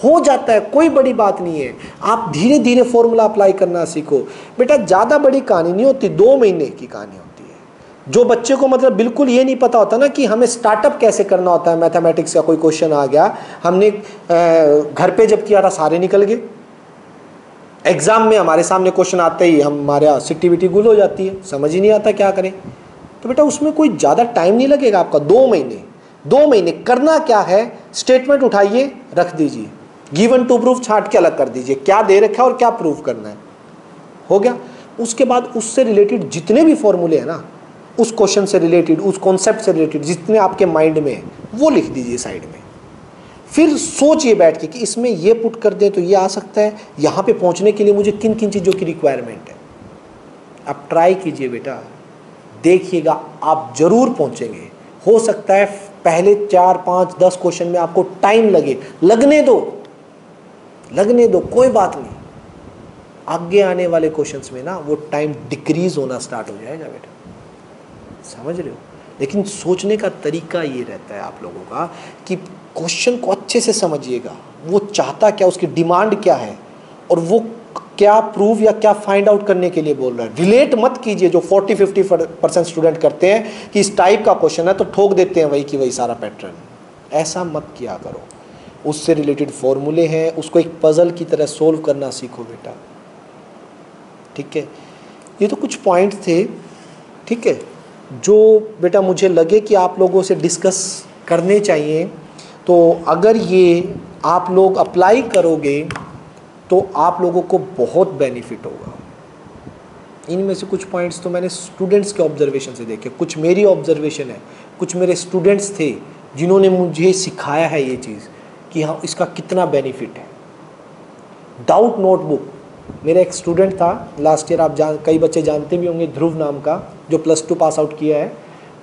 [SPEAKER 1] हो जाता है, कोई बड़ी बात नहीं है। आप धीरे धीरे फॉर्मूला अप्लाई करना सीखो। बेटा ज्यादा बड़ी कहानी नहीं होती, 2 महीने की कहानी होती है। जो बच्चे को मतलब बिल्कुल ये नहीं पता होता ना कि हमें स्टार्टअप कैसे करना होता है, मैथमेटिक्स का कोई क्वेश्चन आ गया, हमने घर पे जब किया था सारे निकल गए, एग्जाम में हमारे सामने क्वेश्चन आते ही हमारे सिट्टी बिट्टी गुल हो जाती है, समझ ही नहीं आता क्या करें। तो बेटा उसमें कोई ज़्यादा टाइम नहीं लगेगा आपका, 2 महीने। 2 महीने करना क्या है, स्टेटमेंट उठाइए, रख दीजिए, गिवन टू प्रूफ छांट के अलग कर दीजिए, क्या दे रखा है और क्या प्रूफ करना है, हो गया। उसके बाद उससे रिलेटेड जितने भी फॉर्मूले हैं ना, उस क्वेश्चन से रिलेटेड, उस कॉन्सेप्ट से रिलेटेड जितने आपके माइंड में है, वो लिख दीजिए साइड में। फिर सोचिए बैठ के कि इसमें ये पुट कर दें तो ये आ सकता है, यहाँ पे पहुँचने के लिए मुझे किन किन चीज़ों की रिक्वायरमेंट है। आप ट्राई कीजिए बेटा, देखिएगा आप जरूर पहुँचेंगे। हो सकता है पहले 4, 5, 10 क्वेश्चन में आपको टाइम लगे, लगने दो, कोई बात नहीं। आगे आने वाले क्वेश्चंस में ना वो टाइम डिक्रीज होना स्टार्ट हो जाएगा बेटा, समझ रहे हो। लेकिन सोचने का तरीका ये रहता है आप लोगों का कि क्वेश्चन को अच्छे से समझिएगा, वो चाहता क्या, उसकी डिमांड क्या है, और वो क्या प्रूव या क्या फाइंड आउट करने के लिए बोल रहा है। रिलेट मत कीजिए जो 40-50% स्टूडेंट करते हैं कि इस टाइप का क्वेश्चन है तो ठोक देते हैं वही की वही सारा पैटर्न। ऐसा मत किया करो। उससे रिलेटेड फॉर्मूले हैं, उसको एक पजल की तरह सोल्व करना सीखो बेटा, ठीक है। ये तो कुछ पॉइंट थे, ठीक है, जो बेटा मुझे लगे कि आप लोगों से डिस्कस करने चाहिए। तो अगर ये आप लोग अप्लाई करोगे तो आप लोगों को बहुत बेनिफिट होगा। इनमें से कुछ पॉइंट्स तो मैंने स्टूडेंट्स के ऑब्जर्वेशन से देखे, कुछ मेरी ऑब्जर्वेशन है, कुछ मेरे स्टूडेंट्स थे जिन्होंने मुझे सिखाया है ये चीज़ कि हाँ इसका कितना बेनिफिट है। डाउट नोटबुक, मेरा एक स्टूडेंट था लास्ट ईयर, आप कई बच्चे जानते भी होंगे, ध्रुव नाम का, जो +2 पास आउट किया है,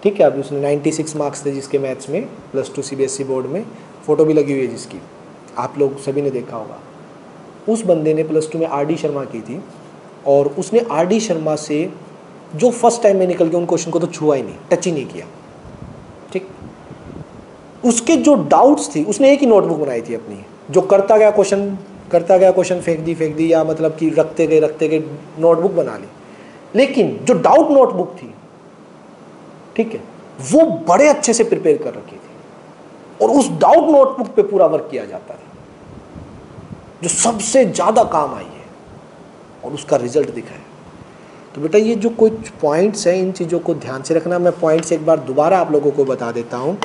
[SPEAKER 1] ठीक है। अभी उसने 96 मार्क्स थे जिसके मैथ्स में, +2 CBSE बोर्ड में, फ़ोटो भी लगी हुई है जिसकी, आप लोग सभी ने देखा होगा। उस बंदे ने +2 में RD शर्मा की थी, और उसने RD शर्मा से जो फर्स्ट टाइम में निकल के उन क्वेश्चन को तो छुआ ही नहीं, टच ही नहीं किया, ठीक। उसके जो डाउट्स थी, उसने एक ही नोटबुक बनाई थी अपनी, जो करता गया क्वेश्चन फेंक दी, या मतलब कि रखते गए नोटबुक बना ली। लेकिन जो डाउट नोटबुक थी, ठीक है, वो बड़े अच्छे से प्रिपेयर कर रखी थी, और उस डाउट नोटबुक पे पूरा वर्क किया जाता है, जो सबसे ज़्यादा काम आई है, और उसका रिजल्ट दिखा है। तो बेटा ये जो कुछ पॉइंट्स हैं, इन चीज़ों को ध्यान से रखना। मैं पॉइंट्स एक बार दोबारा आप लोगों को बता देता हूँ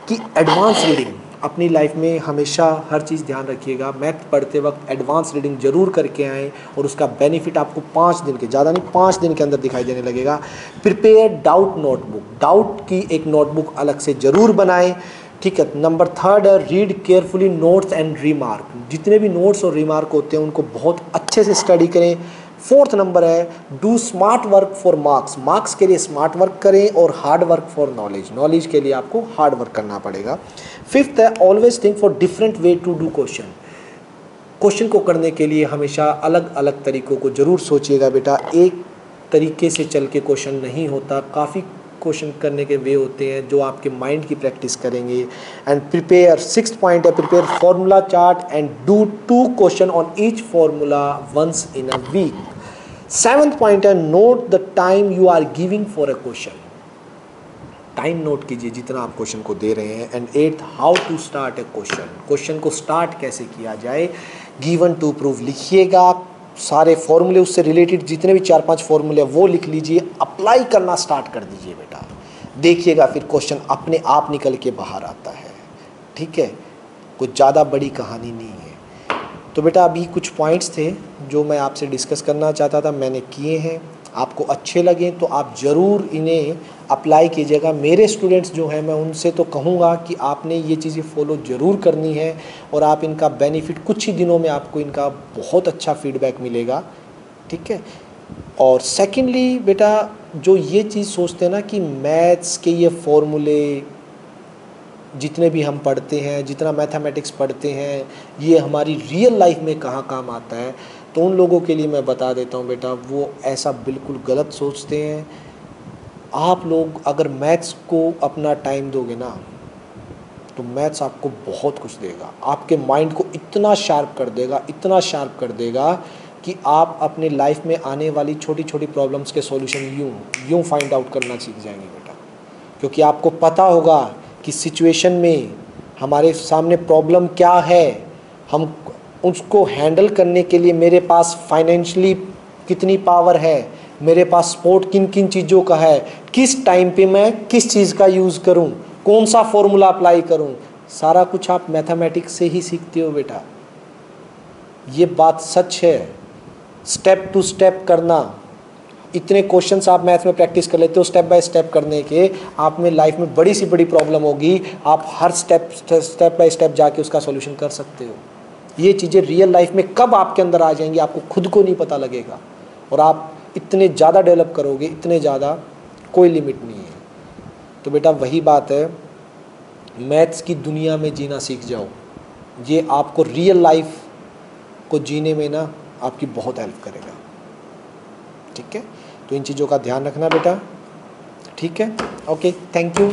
[SPEAKER 1] कि एडवांस रीडिंग अपनी लाइफ में हमेशा हर चीज़ ध्यान रखिएगा। मैथ पढ़ते वक्त एडवांस रीडिंग जरूर करके आएँ, और उसका बेनिफिट आपको 5 दिन के, ज़्यादा नहीं 5 दिन के अंदर दिखाई देने लगेगा। प्रिपेयर डाउट नोटबुक, डाउट की एक नोटबुक अलग से ज़रूर बनाएं, ठीक है। नंबर 3 है read carefully notes and remark, जितने भी नोट्स और रिमार्क होते हैं उनको बहुत अच्छे से स्टडी करें। 4th नंबर है do smart work for marks, marks के लिए स्मार्ट वर्क करें, और hard work for knowledge, knowledge के लिए आपको हार्ड वर्क करना पड़ेगा। 5th है always think for different way to do question को करने के लिए हमेशा अलग अलग तरीकों को जरूर सोचिएगा बेटा। एक तरीके से चल के क्वेश्चन नहीं होता, काफ़ी क्वेश्चन करने के वे होते हैं जो आपके माइंड की प्रैक्टिस करेंगे। एंड प्रिपेयर, 6th पॉइंट है prepare formula chart and do 2 question on each formula once in a week. 7th point है note the time you are giving for a question, time note कीजिए जितना आप question को दे रहे हैं। And 8th how to start a question, question को start कैसे किया जाए, गिवन टू प्रूव लिखिएगा, सारे फॉर्मूले, उससे रिलेटेड जितने भी 4-5 फॉर्मूले वो लिख लीजिए, अप्लाई करना स्टार्ट कर दीजिए बेटा। देखिएगा फिर क्वेश्चन अपने आप निकल के बाहर आता है। ठीक है, कुछ ज़्यादा बड़ी कहानी नहीं है। तो बेटा अभी कुछ पॉइंट्स थे जो मैं आपसे डिस्कस करना चाहता था, मैंने किए हैं। आपको अच्छे लगे तो आप ज़रूर इन्हें अप्लाई कीजिएगा। मेरे स्टूडेंट्स जो हैं, मैं उनसे तो कहूँगा कि आपने ये चीज़ें फॉलो ज़रूर करनी है और आप इनका बेनिफिट कुछ ही दिनों में आपको इनका बहुत अच्छा फीडबैक मिलेगा। ठीक है। और सेकेंडली बेटा, जो ये चीज़ सोचते हैं ना कि मैथ्स के ये फॉर्मूले जितने भी हम पढ़ते हैं, जितना मैथमेटिक्स पढ़ते हैं, ये हमारी रियल लाइफ में कहाँ काम आता है, तो उन लोगों के लिए मैं बता देता हूँ बेटा, वो ऐसा बिल्कुल गलत सोचते हैं। आप लोग अगर मैथ्स को अपना टाइम दोगे ना, तो मैथ्स आपको बहुत कुछ देगा, आपके माइंड को इतना शार्प कर देगा, इतना शार्प कर देगा कि आप अपने लाइफ में आने वाली छोटी छोटी प्रॉब्लम्स के सॉल्यूशन यूँ फाइंड आउट करना सीख जाएंगे बेटा। क्योंकि आपको पता होगा कि सिचुएशन में हमारे सामने प्रॉब्लम क्या है, हम उसको हैंडल करने के लिए मेरे पास फाइनेंशियली कितनी पावर है, मेरे पास सपोर्ट किन किन चीज़ों का है, किस टाइम पे मैं किस चीज़ का यूज़ करूं, कौन सा फॉर्मूला अप्लाई करूं, सारा कुछ आप मैथमेटिक्स से ही सीखते हो बेटा। ये बात सच है। स्टेप टू स्टेप करना, इतने क्वेश्चंस आप मैथ में प्रैक्टिस कर लेते हो, स्टेप बाय स्टेप करने के आप में लाइफ में बड़ी सी बड़ी प्रॉब्लम होगी, आप हर स्टेप बाय स्टेप जाके उसका सॉल्यूशन कर सकते हो। ये चीज़ें रियल लाइफ में कब आपके अंदर आ जाएंगी आपको खुद को नहीं पता लगेगा, और आप इतने ज़्यादा डेवलप करोगे, इतने ज़्यादा, कोई लिमिट नहीं है। तो बेटा वही बात है, मैथ्स की दुनिया में जीना सीख जाओ, ये आपको रियल लाइफ को जीने में ना आपकी बहुत हेल्प करेगा। ठीक है, तो इन चीज़ों का ध्यान रखना बेटा। ठीक है, ओके, थैंक यू।